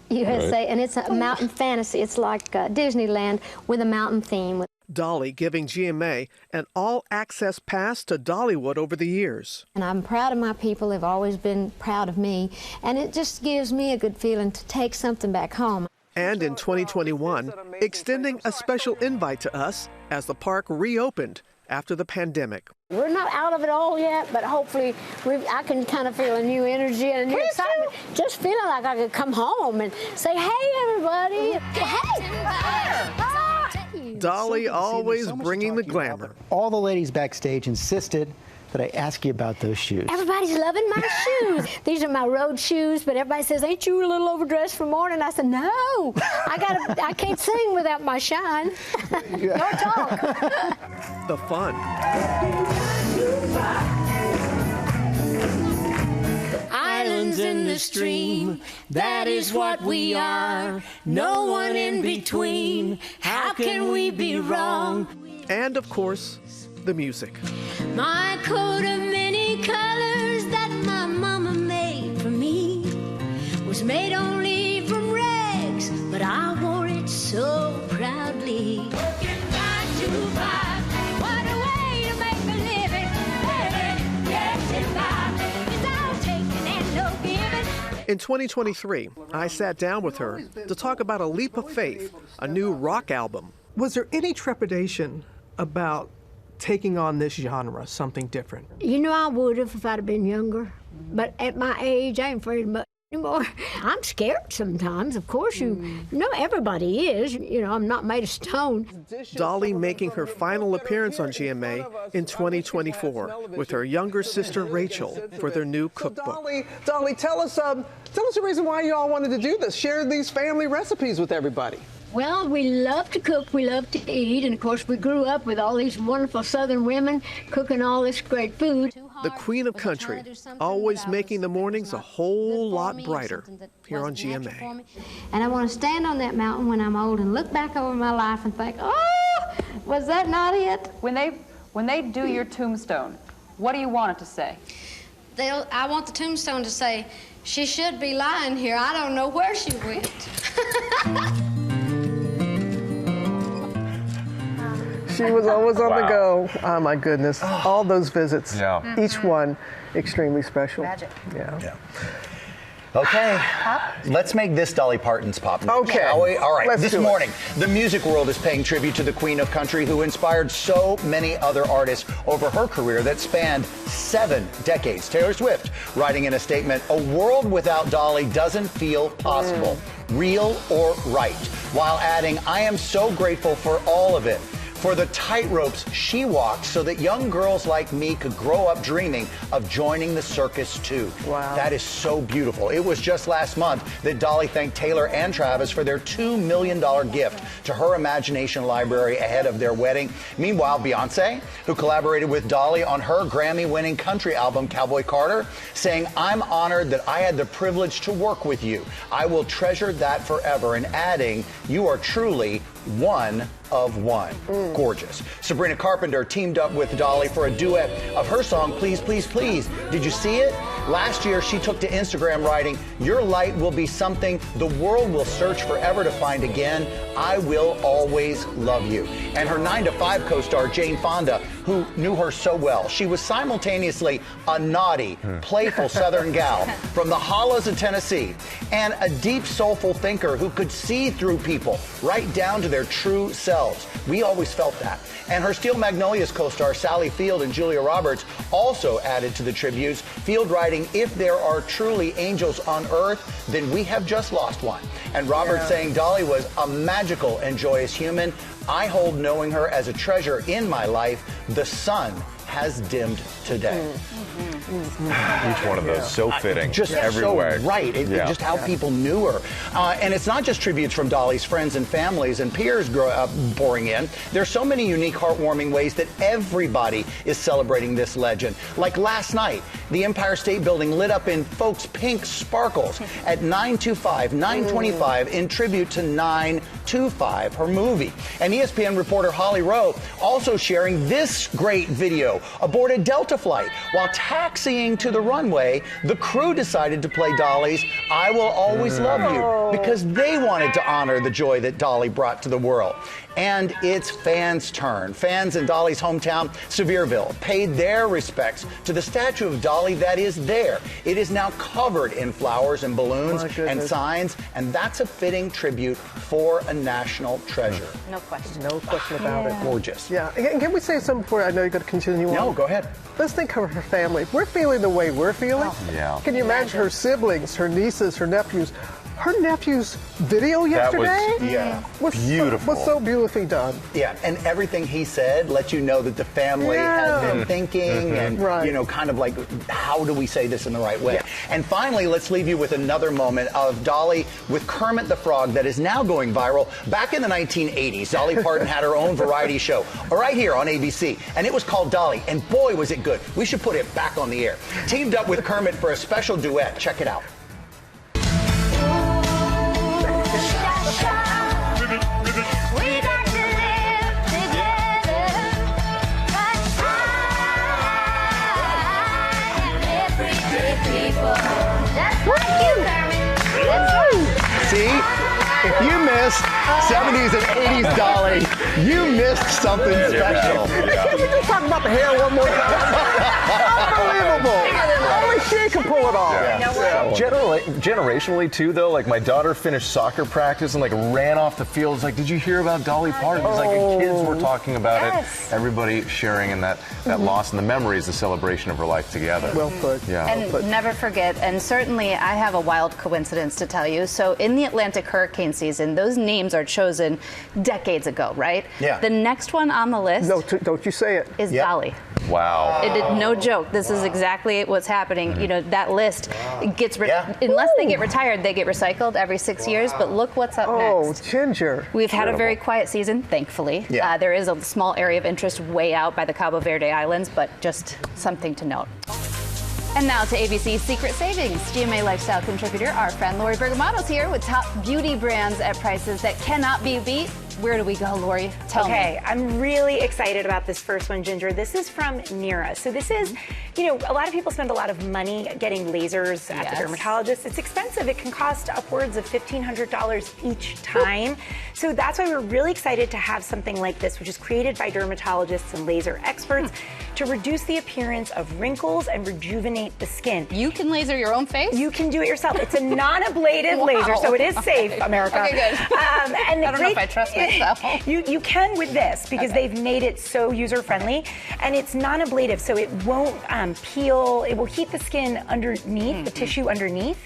USA, and it's a mountain fantasy. It's like Disneyland with a mountain theme. Dolly giving GMA an all-access pass to Dollywood over the years. And I'm proud of my people. They've always been proud of me. And it just gives me a good feeling to take something back home. And in 2021, extending a special invite to us as the park reopened after the pandemic. We're not out of it all yet, but hopefully I can kind of feel a new energy and a new excitement. Just feeling like I could come home and say, "Hey, everybody." Hey! Dolly always bringing the glamour. All the ladies backstage insisted that I ask you about those shoes. Everybody's loving my shoes. These are my road shoes, but everybody says, "Ain't you a little overdressed for morning?" I said, "No, I can't sing without my shine." Nor talk. The fun. Islands in the stream, that is what we are. No one in between. How can we be wrong? And of course, the music. My coat of many colors that my mama made for me was made only from rags, but I wore it so proudly. Working 9 to 5, what a way to make a living. Getting by, it's all taking and no giving. In 2023, I sat down with her to talk about A Leap of Faith, a new rock album. Was there any trepidation about taking on this genre, something different? You know, I would have if I'd have been younger. But at my age, I ain't afraid of much anymore. I'm scared sometimes. Of course, you know, everybody is. You know, I'm not made of stone. Dolly making her final appearance on GMA in 2024 with her younger sister Rachel for their new cookbook. Dolly, tell us the reason why you all wanted to do this. Share these family recipes with everybody. Well, we love to cook, we love to eat, and of course we grew up with all these wonderful Southern women cooking all this great food. The Queen of Country, always making the mornings a whole lot brighter here on GMA. And I want to stand on that mountain when I'm old and look back over my life and think, "Oh, was that not it?" When they do your tombstone, What do you want it to say? I want the tombstone to say, she should be lying here. I don't know where she went. She was always on the go. Oh my goodness. All those visits. Yeah. Each one extremely special. Magic. Yeah. Okay, let's make this Dolly Parton's pop. Okay. Shall we? All right, Let's this do it. morning, the music world is paying tribute to the Queen of Country who inspired so many other artists over her career that spanned 7 decades. Taylor Swift writing in a statement, "A world without Dolly doesn't feel possible, real or right," while adding, "I am so grateful for all of it. For the tightropes she walked so that young girls like me could grow up dreaming of joining the circus too." Wow. That is so beautiful. It was just last month that Dolly thanked Taylor and Travis for their $2 million gift to her imagination library ahead of their wedding. Meanwhile, Beyonce, who collaborated with Dolly on her Grammy-winning country album, Cowboy Carter, saying, "I'm honored that I had the privilege to work with you. I will treasure that forever," and adding, "You are truly one of one." Gorgeous. Sabrina Carpenter teamed up with Dolly for a duet of her song, Please, Please, Please. Did you see it? Last year, she took to Instagram writing, "Your light will be something the world will search forever to find again. I will always love you." And her 9 to 5 co-star, Jane Fonda, who knew her so well. She was simultaneously a naughty, playful Southern gal from the hollows of Tennessee and a deep, soulful thinker who could see through people right down to their true selves. We always felt that. And her Steel Magnolias co-star, Sally Field and Julia Roberts, also added to the tributes, Field writing, "If there are truly angels on earth, then we have just lost one." And Roberts saying Dolly was a magical and joyous human. "I hold knowing her as a treasure in my life. The sun has dimmed today." Each one of those so fitting. Just every so way. right. Just how people knew her. And it's not just tributes from Dolly's friends and families and peers pouring in. There's so many unique, heartwarming ways that everybody is celebrating this legend. Like last night, the Empire State Building lit up in folks' pink sparkles at 9:25 in tribute to 925, her movie. And ESPN reporter Holly Rowe also sharing this great video aboard a Delta flight. While taxiing to the runway, the crew decided to play Dolly's "I Will Always Love You" because they wanted to honor the joy that Dolly brought to the world. And it's fans' turn. Fans in Dolly's hometown, Sevierville, paid their respects to the statue of Dolly that is there. It is now covered in flowers and balloons and signs, and that's a fitting tribute for a national treasure. No question. No question about it. Gorgeous. Yeah. And can we say something before I know you're going to continue on? No, go ahead. Let's think of her family. We're feeling the way we're feeling. Yeah. Can you imagine her siblings, her nieces, her nephews? Her nephew's video yesterday was beautiful. Was so beautifully done. Yeah, and everything he said let you know that the family had been thinking and, you know, kind of like, how do we say this in the right way? And finally, let's leave you with another moment of Dolly with Kermit the Frog that is now going viral. Back in the 1980s, Dolly Parton had her own variety show right here on ABC, and it was called Dolly, and boy, was it good. We should put it back on the air. Teamed up with Kermit for a special duet. Check it out. See, if you missed 70s and 80s Dolly, you missed something special. Can we just talk about the hair one more time? Unbelievable. Only she can pull it off. Generationally too, though, like my daughter finished soccer practice and like ran off the field. It's like, did you hear about Dolly Parton? It's like the kids were talking about it. Everybody sharing in that loss and the memories, the celebration of her life together. Well put. Yeah. And never forget, and certainly I have a wild coincidence to tell you. So in the Atlantic hurricane season, those names are chosen decades ago, right? Yeah. The next one on the list. No, don't you say it. Is Dolly. Wow. No joke. This is exactly what's happening. You know, that list gets unless they get retired, they get recycled every 6 years. But look what's up next. Oh, Ginger. We've had a very quiet season, thankfully. There is a small area of interest way out by the Cabo Verde Islands, but just something to note. And now to ABC's Secret Savings. GMA Lifestyle contributor, our friend Lori Bergamoto's here with top beauty brands at prices that cannot be beat. Where do we go, Lori? Tell me. Okay, I'm really excited about this first one, Ginger. This is from Nira. So this is, you know, a lot of people spend a lot of money getting lasers at the dermatologist. It's expensive. It can cost upwards of $1,500 each time. So that's why we're really excited to have something like this, which is created by dermatologists and laser experts to reduce the appearance of wrinkles and rejuvenate the skin. You can laser your own face? You can do it yourself. It's a non-ablative laser, so it is safe, America. Okay, good. And I don't know if I trust myself. You can with this because they've made it so user-friendly, and it's non-ablative, so it won't peel. It will heat the skin underneath, the tissue underneath,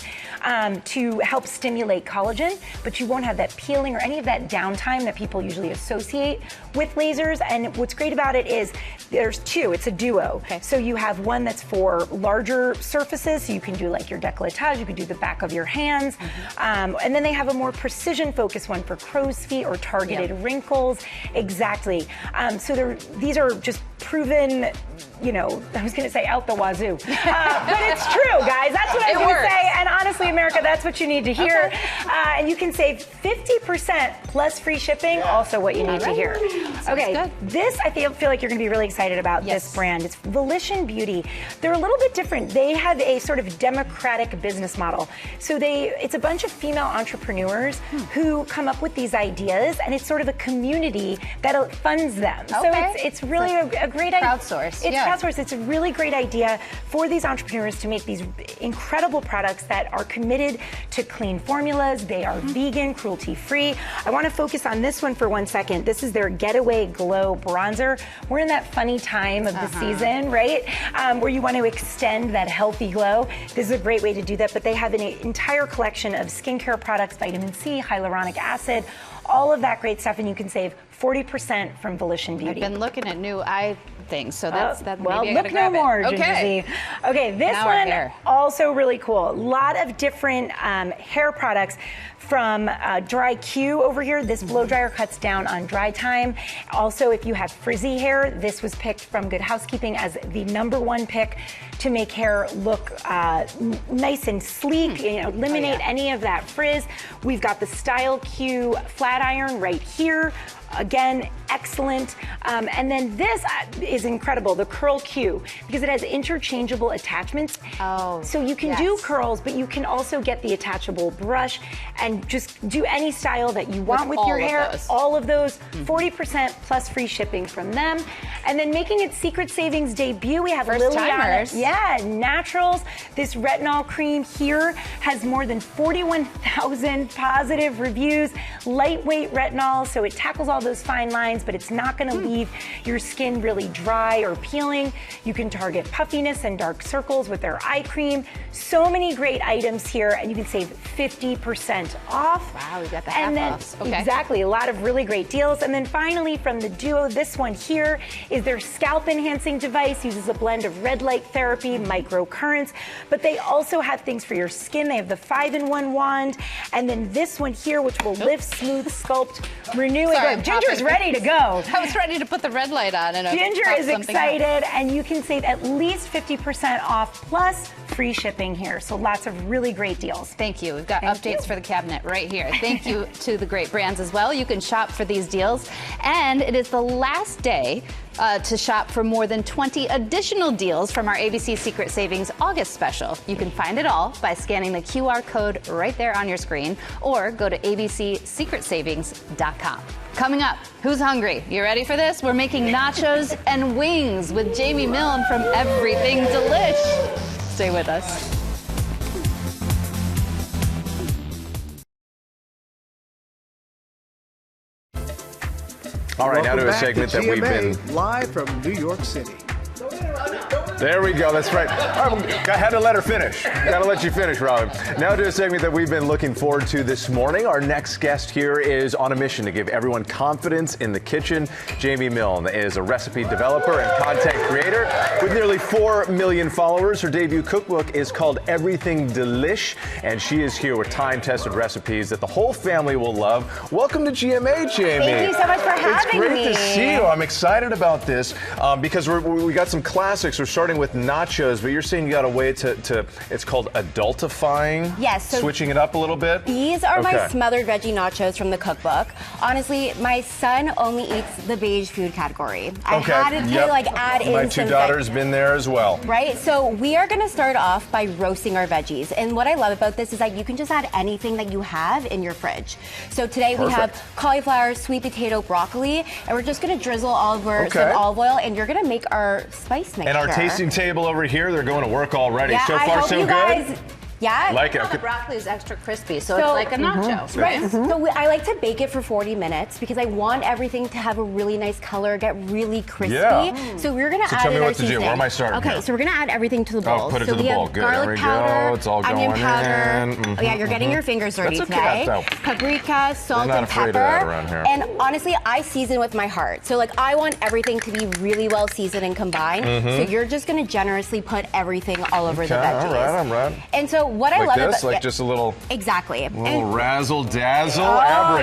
to help stimulate collagen, but you won't have that peeling or any of that downtime that people usually associate with lasers. And what's great about it is there's two. It's a duo. So you have one that's for larger surfaces, so you can do like your décolletage, you can do the back of your hands, and then they have a more precision-focused one for crow's feet or targeted wrinkles. Exactly. So these are just proven, you know, I was going to say out the wazoo, but it's true, guys. That's what I was going to say. And honestly, America, that's what you need to hear. And you can save 50% plus free shipping, also what you need to hear. Okay, this I feel like you're going to be really excited about this brand. It's Volition Beauty. They're a little bit different. They have a sort of democratic business model. So it's a bunch of female entrepreneurs who come up with these ideas, and it's sort of a community that funds them. So it's really a great idea. Crowdsource. It's crowdsourced. It's a really great idea for these entrepreneurs to make these incredible products that are committed to clean formulas. They are vegan, cruelty-free. I want to focus on this one for 1 second. This is their Getaway Glow Bronzer. We're in that funny time of the season, right? Where you want to extend that healthy glow. This is a great way to do that, but they have an entire collection of skincare products, vitamin C, hyaluronic acid, all of that great stuff, and you can save 40% from Volition Beauty. I've been looking at new eye things, so that's well, maybe I look gotta no more, grab it. Ginger Z. Okay, this Now our one hair. also really cool. A lot of different hair products. From Dry Q over here, this blow dryer cuts down on dry time. Also, if you have frizzy hair, this was picked from Good Housekeeping as the #1 pick to make hair look nice and sleek, you know, eliminate any of that frizz. We've got the Style Q flat iron right here. Again, excellent. And then this is incredible, the Curl Q, because it has interchangeable attachments. So you can do curls, but you can also get the attachable brush and just do any style that you want with your hair. All of those, 40% plus free shipping from them. And then making its Secret Savings debut, we have First-timers. Naturals. This retinol cream here has more than 41,000 positive reviews. Lightweight retinol, so it tackles all those fine lines, but it's not going to leave your skin really dry or peeling. You can target puffiness and dark circles with their eye cream. So many great items here, and you can save 50% off. Wow, we got the and then, half-offs. Okay. Exactly, a lot of really great deals. And then finally, from the duo, this one here is their scalp enhancing device. Uses a blend of red light therapy, microcurrents, but they also have things for your skin. They have the 5-in-1 wand, and then this one here, which will lift, smooth, sculpt, renew. Sorry, Ginger's ready to go. I was ready to put the red light on. And Ginger is excited, and you can save at least 50% off plus free shipping here. So lots of really great deals. Thank you. We've got updates for the cabinet right here. Thank you to the great brands as well. You can shop for these deals, and it is the last day to shop for more than 20 additional deals from our ABC Secret Savings August special. You can find it all by scanning the QR code right there on your screen, or go to abcsecretsavings.com. Coming up, who's hungry? You ready for this? We're making nachos and wings with Jamie Milne from Everything Delish. Stay with us. All right, now to a Welcome back segment that we've GMA, been live from New York City. There we go. That's right. All right, I had to let her finish. Got to let you finish, Robin. Now to a segment that we've been looking forward to this morning. Our next guest here is on a mission to give everyone confidence in the kitchen. Jamie Milne is a recipe developer and content creator with nearly 4 million followers. Her debut cookbook is called Everything Delish, and she is here with time-tested recipes that the whole family will love. Welcome to GMA, Jamie. Thank you so much for having me. It's great to see you. I'm excited about this because we got some classics. We're starting starting with nachos, but you're saying you got a way to it's called adultifying? Yes. So switching it up a little bit? These are my smothered veggie nachos from the cookbook. Honestly, my son only eats the beige food category. I had to like add in my two daughters been there as well. Right? So we are going to start off by roasting our veggies. And what I love about this is that you can just add anything that you have in your fridge. So today we have cauliflower, sweet potato, broccoli, and we're just going to drizzle all over some olive oil, and you're going to make our spice mixture. And our tasting table over here, they're going to work already. Yeah, so far, so good? Yeah. Like it. The broccoli is extra crispy, so it's like a nacho, right? So I like to bake it for 40 minutes because I want everything to have a really nice color, get really crispy. Yeah. So we're going to add tell me in our what to do. seasoning. Where am I starting Okay, here? so we're going to add everything to the bowl. Oh, put it so to the bowl. Good. Garlic There we powder, go. It's all onion going powder. in. Oh yeah, you're getting your fingers dirty today. Paprika, salt, and pepper. Of that around here. And honestly, I season with my heart. So like I want everything to be really well seasoned and combined. So you're just going to generously put everything all over the veggies. All right. And so what I love about like just a little. Exactly. Little razzle dazzle,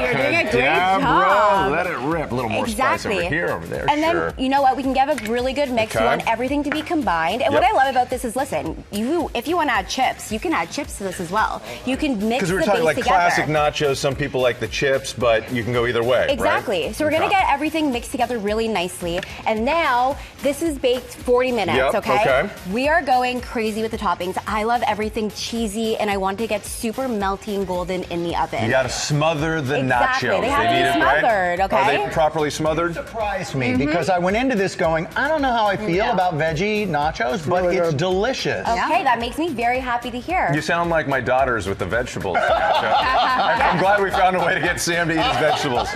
you're doing a great job. Let it rip. A little more spice over here, over there. And then you know what? We can get a really good mix. You want everything to be combined. And what I love about this is, listen, if you want to add chips, you can add chips to this as well. You can mix the base together. Because we're talking like classic nachos. Some people like the chips, but you can go either way. Exactly. Right? So we're gonna get everything mixed together really nicely. And now this is baked 40 minutes. Okay. We are going crazy with the toppings. I love everything cheesy, and I want to get super melty and golden in the oven. You got to smother the nachos. They have to be smothered, okay? Are they properly smothered? Surprised me because I went into this going, I don't know how I feel about veggie nachos, but it's delicious. Okay, that makes me very happy to hear. You sound like my daughters with the vegetables. I'm glad we found a way to get Sam to eat his vegetables.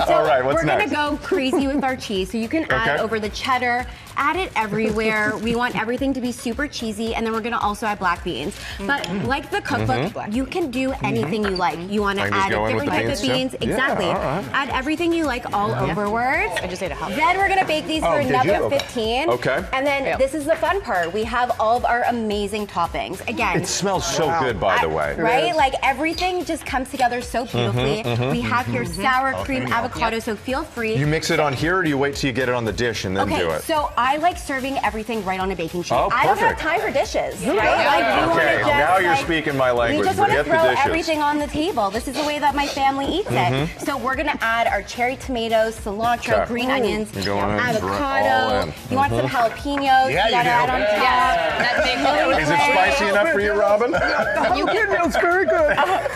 All right, what's next? We're going to go crazy with our cheese. So you can add over the cheddar, add it everywhere. We want everything to be super cheesy, and then we're going to also add black beans. But like the cookbook, you can do anything you like. You want to add a different type of beans. Exactly. Add everything you like all overwards. I just ate a hot. Then we're going to bake these for another 15. Okay. And then this is the fun part. We have all of our amazing toppings. Again. It smells so good, by the way. Right? Like everything just comes together so beautifully. We have here sour cream, avocado, so feel free. You mix it on here, or do you wait till you get it on the dish and then do it? Okay, so I like serving everything right on a baking sheet. Oh, I don't have time for dishes, right? Okay, now you're speaking my language. We just want to Forget throw the dishes. everything on the table. This is the way that my family eats it. So we're going to add our cherry tomatoes, cilantro, green onions, avocado. You want some jalapenos? Yeah, you got to add on top. Is it spicy enough for you, Robin? It's very good.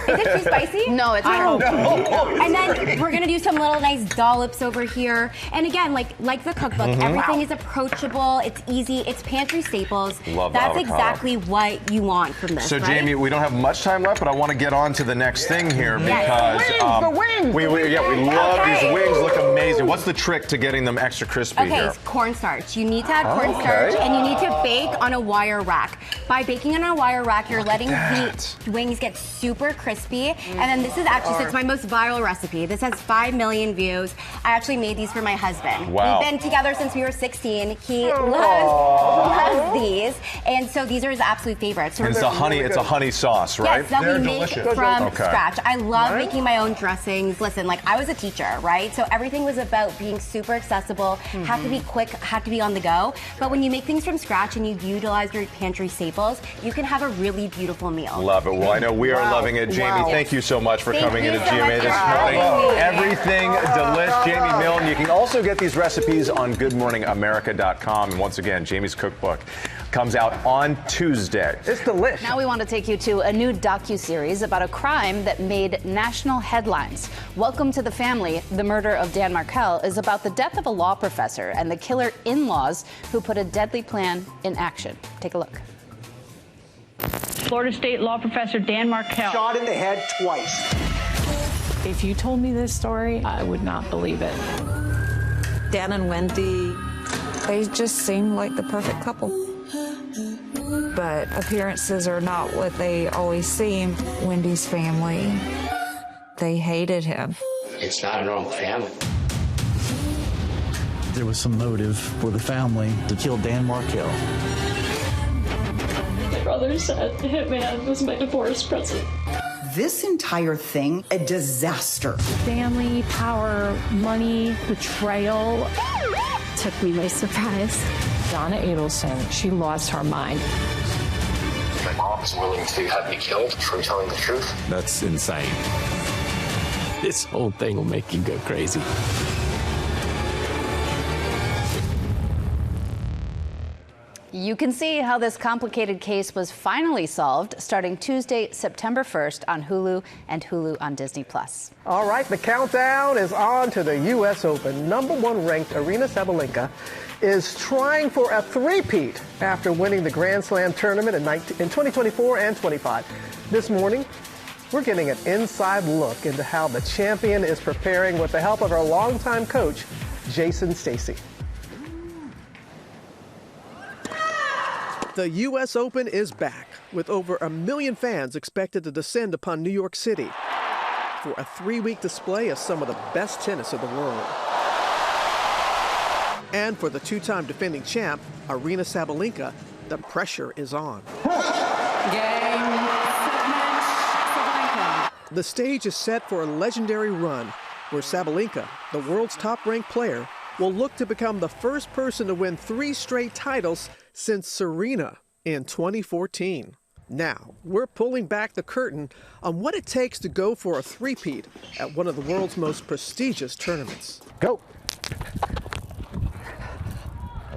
Is it too spicy? No, it's not. And then we're going to do some little nice dollops over here. And again, like the cookbook, everything is approachable. It's easy. It's pantry staples. Love That's avocado. Exactly what you want from this. So, right? Jamie, we don't have much time left, but I want to get on to the next thing here because the wings. we love these wings. Look amazing. What's the trick to getting them extra crispy here? Okay, cornstarch. You need to add cornstarch, and you need to bake on a wire rack. By baking on a wire rack, you're letting the wings get super crispy. And then this is actually, it's my most viral recipe. This has 5 million views. I actually made these for my husband. Wow. We've been together since we were 16. He loves these, and so these are his absolute favorites. So And it's a honey sauce, right? Yes, that They're we make delicious. from scratch. I love making my own dressings. Listen, like I was a teacher, right? So everything was about being super accessible, had to be quick, had to be on the go. But when you make things from scratch and you utilize your pantry staples, you can have a really beautiful meal. Love it. Well, I know we are loving it. Jamie, thank you so much for coming into you so GMA much this for morning. having me. Everything Delish. Jamie Milne. You can also get these recipes on goodmorningamerica.com. And once again, Jamie's cookbook comes out on Tuesday. It's Delish. Now we want to take you to a new docuseries about a crime that made national headlines. Welcome to the Family. The Murder of Dan Markel is about the death of a law professor and the killer in-laws who put a deadly plan in action. Take a look. Florida State law professor Dan Markel. Shot in the head twice. If you told me this story, I would not believe it. Dan and Wendy, they just seem like the perfect couple. But appearances are not what they always seem. Wendy's family, they hated him. It's not a normal family. There was some motive for the family to kill Dan Markel. My brother said the hitman was my divorce present. This entire thing, a disaster. Family, power, money, betrayal took me by surprise. Donna Adelson, she lost her mind. My mom's willing to have me killed for telling the truth. That's insane. This whole thing will make you go crazy. You can see how this complicated case was finally solved starting Tuesday, September 1st on Hulu and Hulu on Disney+. All right, the countdown is on to the U.S. Open. Number 1 ranked Aryna Sabalenka is trying for a three-peat after winning the Grand Slam tournament in 2024 and 25. This morning, we're getting an inside look into how the champion is preparing with the help of our longtime coach, Jason Stacy. The U.S. Open is back, with over 1 million fans expected to descend upon New York City for a 3-week display of some of the best tennis of the world. And for the two-time defending champ, Aryna Sabalenka, the pressure is on. The stage is set for a legendary run where Sabalenka, the world's top-ranked player, will look to become the first person to win 3 straight titles since Serena in 2014. Now, we're pulling back the curtain on what it takes to go for a three-peat at one of the world's most prestigious tournaments. Go.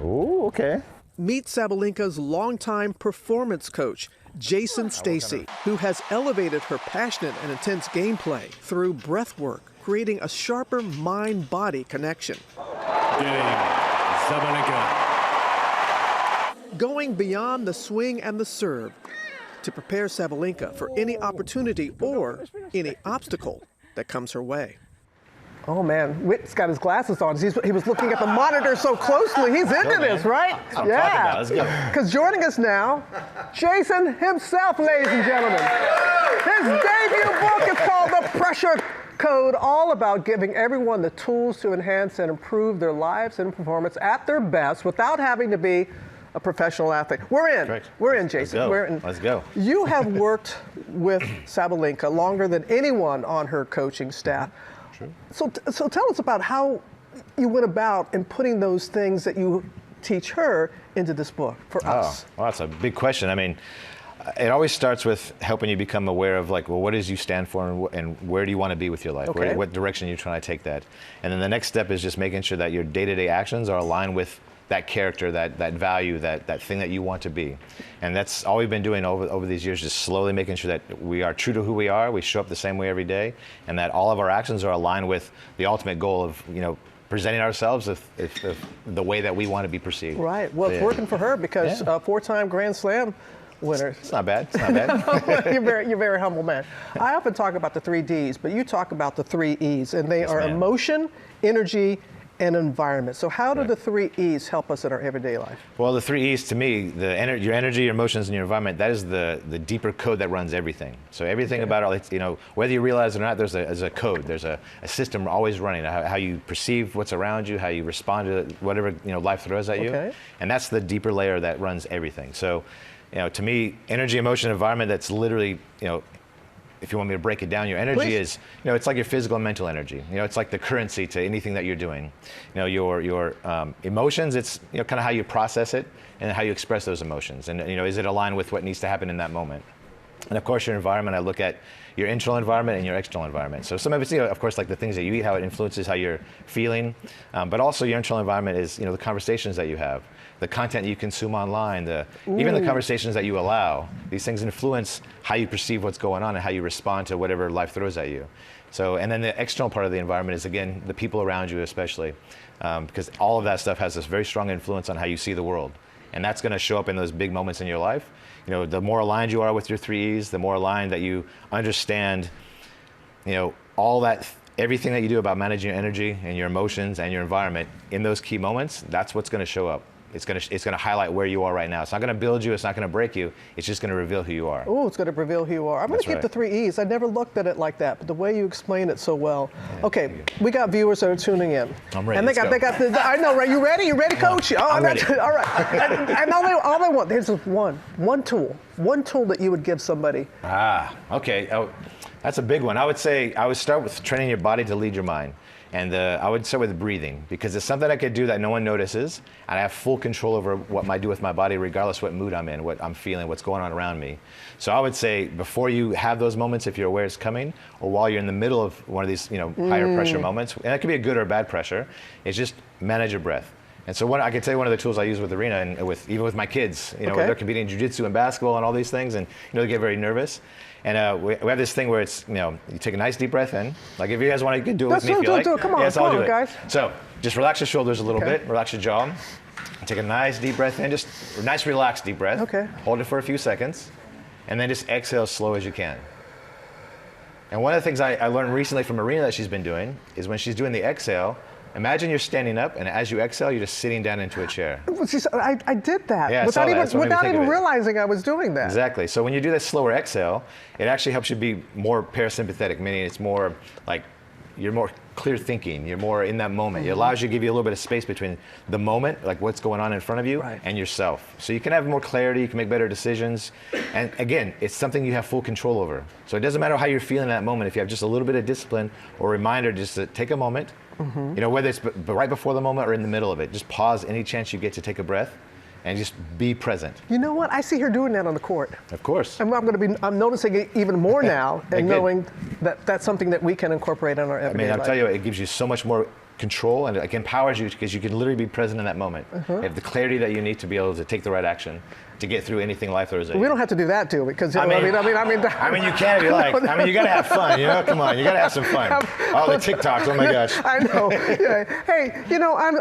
Oh, okay. Meet Sabalenka's longtime performance coach, Jason Stacy, who has elevated her passionate and intense gameplay through breath work, creating a sharper mind-body connection. Sabalenka. Going beyond the swing and the serve to prepare Sabalenka for any opportunity or any obstacle that comes her way. Oh man, Whit's got his glasses on. He was looking at the monitor so closely. He's into this, right? That's what I'm talking about. Let's go. Because joining us now, Jason himself, ladies and gentlemen. His debut book is called The Pressure Code, all about giving everyone the tools to enhance and improve their lives and performance at their best without having to be a professional athlete. We're in. Correct. We're in, Jason. Let's go. We're in. Let's go. You have worked with Sabalenka longer than anyone on her coaching staff. True. So tell us about how you went about in putting those things that you teach her into this book for us. Well, that's a big question. I mean, it always starts with helping you become aware of, like, well, what is you stand for and where do you want to be with your life? Okay. What direction you're trying to take that? And then the next step is just making sure that your day-to-day actions are aligned with that character, that value, that thing that you want to be. And that's all we've been doing over these years, just slowly making sure that we are true to who we are, we show up the same way every day, and that all of our actions are aligned with the ultimate goal of, presenting ourselves if the way that we want to be perceived. Right. Well, it's working for her because 4-time Grand Slam winner. It's not bad. It's not bad. You're very humble man. I often talk about the 3 Ds, but you talk about the 3 Es, and they are emotion, energy, and environment. So how do the 3 E's help us in our everyday life? Well, the 3 E's to me, your energy, your emotions, and your environment, that is the deeper code that runs everything. So everything about it, whether you realize it or not, there's a code, there's a system always running, how you perceive what's around you, how you respond to whatever life throws at you. And that's the deeper layer that runs everything. So, to me, energy, emotion, environment, that's literally, if you want me to break it down, your energy is, it's like your physical and mental energy. It's like the currency to anything that you're doing. Your emotions, it's kind of how you process it and how you express those emotions. And is it aligned with what needs to happen in that moment? And of course, your environment, I look at your internal environment and your external environment. So some of it's, of course, like the things that you eat, how it influences how you're feeling. But also your internal environment is, the conversations that you have, the content you consume online, even the conversations that you allow. These things influence how you perceive what's going on and how you respond to whatever life throws at you. So, and then the external part of the environment is, again, the people around you especially, because all of that stuff has this very strong influence on how you see the world. And that's going to show up in those big moments in your life. The more aligned you are with your 3 E's, the more aligned that you understand, everything that you do about managing your energy and your emotions and your environment in those key moments, that's what's going to show up. It's going to highlight where you are right now. It's not going to build you. It's not going to break you. It's just going to reveal who you are. Oh, it's going to reveal who you are. I'm going to keep the 3 E's. I never looked at it like that, but the way you explain it so well. Okay, we got viewers that are tuning in. I'm ready. And they got I know, right? You ready? You ready, Coach? I'm ready. All right. And all they want, there's one tool that you would give somebody. Okay. Oh, that's a big one. I would say I would start with training your body to lead your mind. And I would start with breathing, because it's something I could do that no one notices, and I have full control over what I do with my body, regardless what mood I'm in, what I'm feeling, what's going on around me. So I would say, before you have those moments, if you're aware it's coming, or while you're in the middle of one of these, higher pressure moments, and it could be a good or bad pressure, it's just manage your breath. And so I can tell you one of the tools I use with Arena, and even with my kids, they're competing in jiu-jitsu and basketball and all these things, and they get very nervous. And we have this thing where it's, you take a nice deep breath in. Like, if you guys want to, you can do it with me if you like. Come on, yes, I'll do it. guys. So just relax your shoulders a little bit, relax your jaw. Take a nice deep breath in, just a nice relaxed deep breath. Okay. Hold it for a few seconds, and then just exhale as slow as you can. And one of the things I learned recently from Arena that she's been doing is when she's doing the exhale, imagine you're standing up, and as you exhale, you're just sitting down into a chair. I did that without even realizing I was doing that. Exactly. So when you do that slower exhale, it actually helps you be more parasympathetic, meaning it's more like you're more clear thinking. You're more in that moment. It allows you to give you a little bit of space between the moment, like what's going on in front of you, and yourself. So you can have more clarity, you can make better decisions. And again, it's something you have full control over. So it doesn't matter how you're feeling in that moment. If you have just a little bit of discipline or reminder just to take a moment, whether it's right before the moment or in the middle of it, just pause any chance you get to take a breath and just be present. You know what? I see her doing that on the court. Of course. And I'm noticing it even more now, and knowing that that's something that we can incorporate in our everyday life. I'll tell you, it gives you so much more control, and it empowers you because you can literally be present in that moment. You have the clarity that you need to be able to take the right action to get through anything life throws at you. We don't have to do that, do we? Because I mean, you can if you like. I mean, you gotta have fun. Come on, you gotta have some fun. All the TikToks, oh my gosh. I know. Yeah. Hey,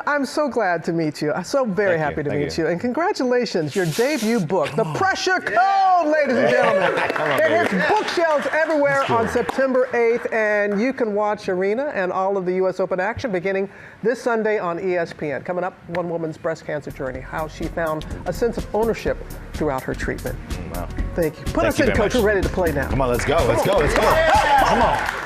I'm so glad to meet you. I'm so very happy to meet you. And congratulations, your debut book, The Pressure Code, ladies and gentlemen. It hits bookshelves everywhere on September 8th, and you can watch Arena and all of the U.S. Open action beginning this Sunday on ESPN. Coming up, one woman's breast cancer journey, how she found a sense of ownership throughout her treatment. Wow. Thank you. Put us in, Coach. We're ready to play now. Come on, let's go. Let's go. Come on.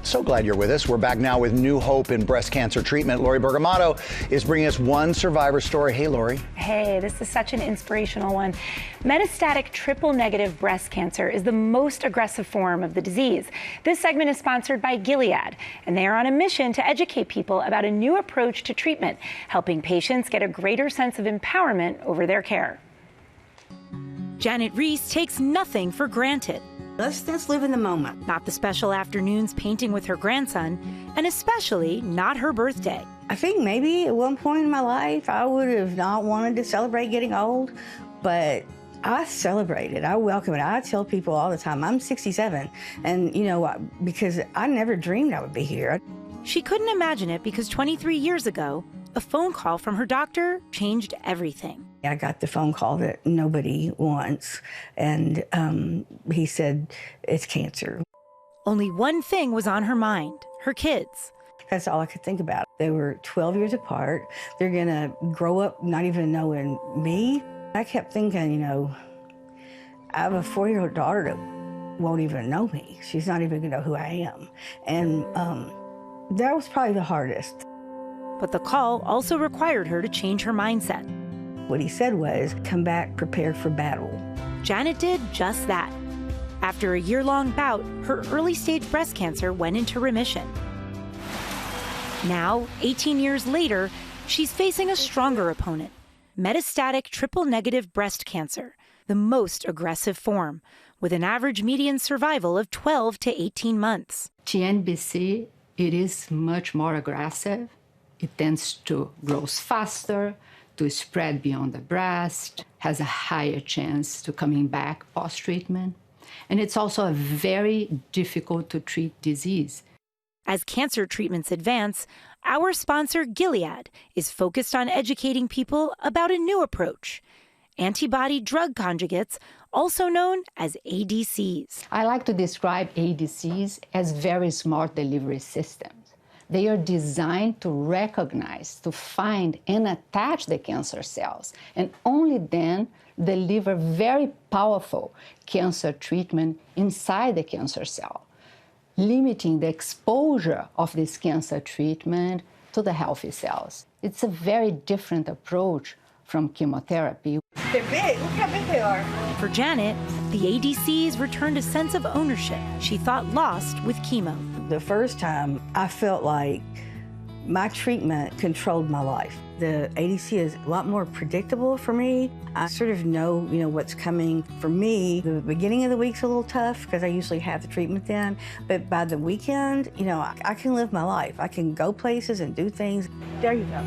So glad you're with us. We're back now with new hope in breast cancer treatment. Lori Bergamato is bringing us one survivor story. Hey, Lori. Hey, this is such an inspirational one. Metastatic triple-negative breast cancer is the most aggressive form of the disease. This segment is sponsored by Gilead, and they are on a mission to educate people about a new approach to treatment, helping patients get a greater sense of empowerment over their care. Janet Reese takes nothing for granted. Let's live in the moment. Not the special afternoons painting with her grandson, and especially not her birthday. I think maybe at one point in my life I would have not wanted to celebrate getting old, but I celebrate it. I welcome it. I tell people all the time, I'm 67, and because I never dreamed I would be here. She couldn't imagine it because 23 years ago, a phone call from her doctor changed everything. I got the phone call that nobody wants, and he said, it's cancer. Only one thing was on her mind, her kids. That's all I could think about. They were 12 years apart. They're gonna grow up not even knowing me. I kept thinking, I have a 4-year-old daughter that won't even know me. She's not even gonna know who I am. And that was probably the hardest. But the call also required her to change her mindset. What he said was, come back prepared for battle. Janet did just that. After a year-long bout, her early-stage breast cancer went into remission. Now, 18 years later, she's facing a stronger opponent, metastatic triple-negative breast cancer, the most aggressive form, with an average median survival of 12 to 18 months. TNBC, it is much more aggressive. It tends to grow faster, to spread beyond the breast, has a higher chance to coming back post-treatment. And it's also a very difficult to treat disease. As cancer treatments advance, our sponsor, Gilead, is focused on educating people about a new approach, antibody-drug conjugates, also known as ADCs. I like to describe ADCs as very smart delivery systems. They are designed to recognize, to find and attach the cancer cells, and only then deliver very powerful cancer treatment inside the cancer cell, limiting the exposure of this cancer treatment to the healthy cells. It's a very different approach from chemotherapy. They're big. Look how big they are. For Janet, The ADCs returned a sense of ownership she thought lost with chemo. The first time, I felt like my treatment controlled my life. The ADC is a lot more predictable for me. I sort of know, what's coming. For me, the beginning of the week's a little tough because I usually have the treatment then. But by the weekend, I can live my life. I can go places and do things. There you go.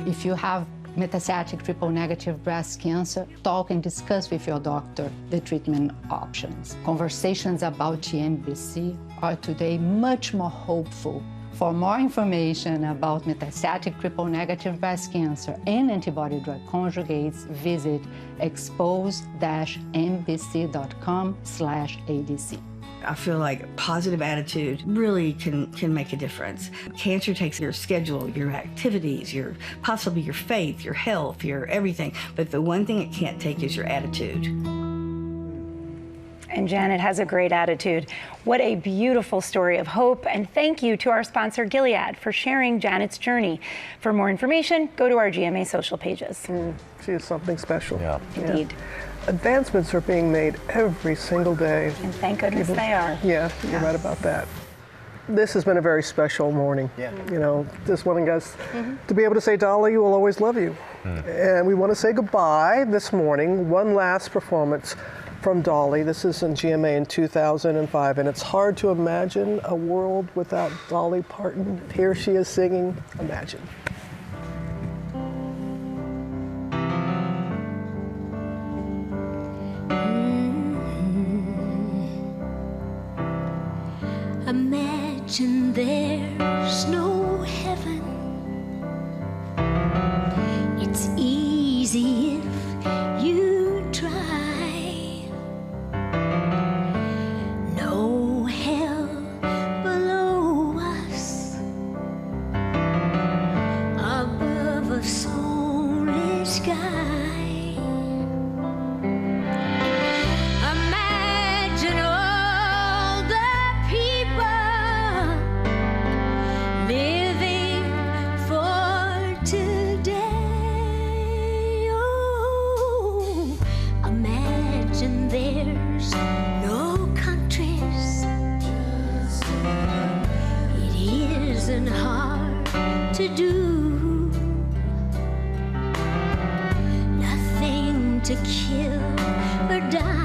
If you have metastatic triple-negative breast cancer, talk and discuss with your doctor the treatment options. Conversations about TNBC are today much more hopeful. For more information about metastatic triple-negative breast cancer and antibody-drug conjugates, visit expose-mbc.com/ADC. I feel like a positive attitude really can make a difference. Cancer takes your schedule, your activities, possibly your faith, your health, your everything. But the one thing it can't take is your attitude. And Janet has a great attitude. What a beautiful story of hope. And thank you to our sponsor, Gilead, for sharing Janet's journey. For more information, go to our GMA social pages. She is something special. Yeah. Indeed. Advancements are being made every single day. And thank goodness they are. Yeah, you're right about that. This has been a very special morning. Yeah. Just wanting us to be able to say, Dolly, will always love you. And we want to say goodbye this morning. One last performance from Dolly. This is in GMA in 2005, and it's hard to imagine a world without Dolly Parton. Here she is singing Imagine. Imagine there's no heaven. It's easy if you try. No hell below us, above a soulless sky. Imagine all the people living for today. Oh, imagine there's no countries. It isn't hard to do. Nothing to kill or die.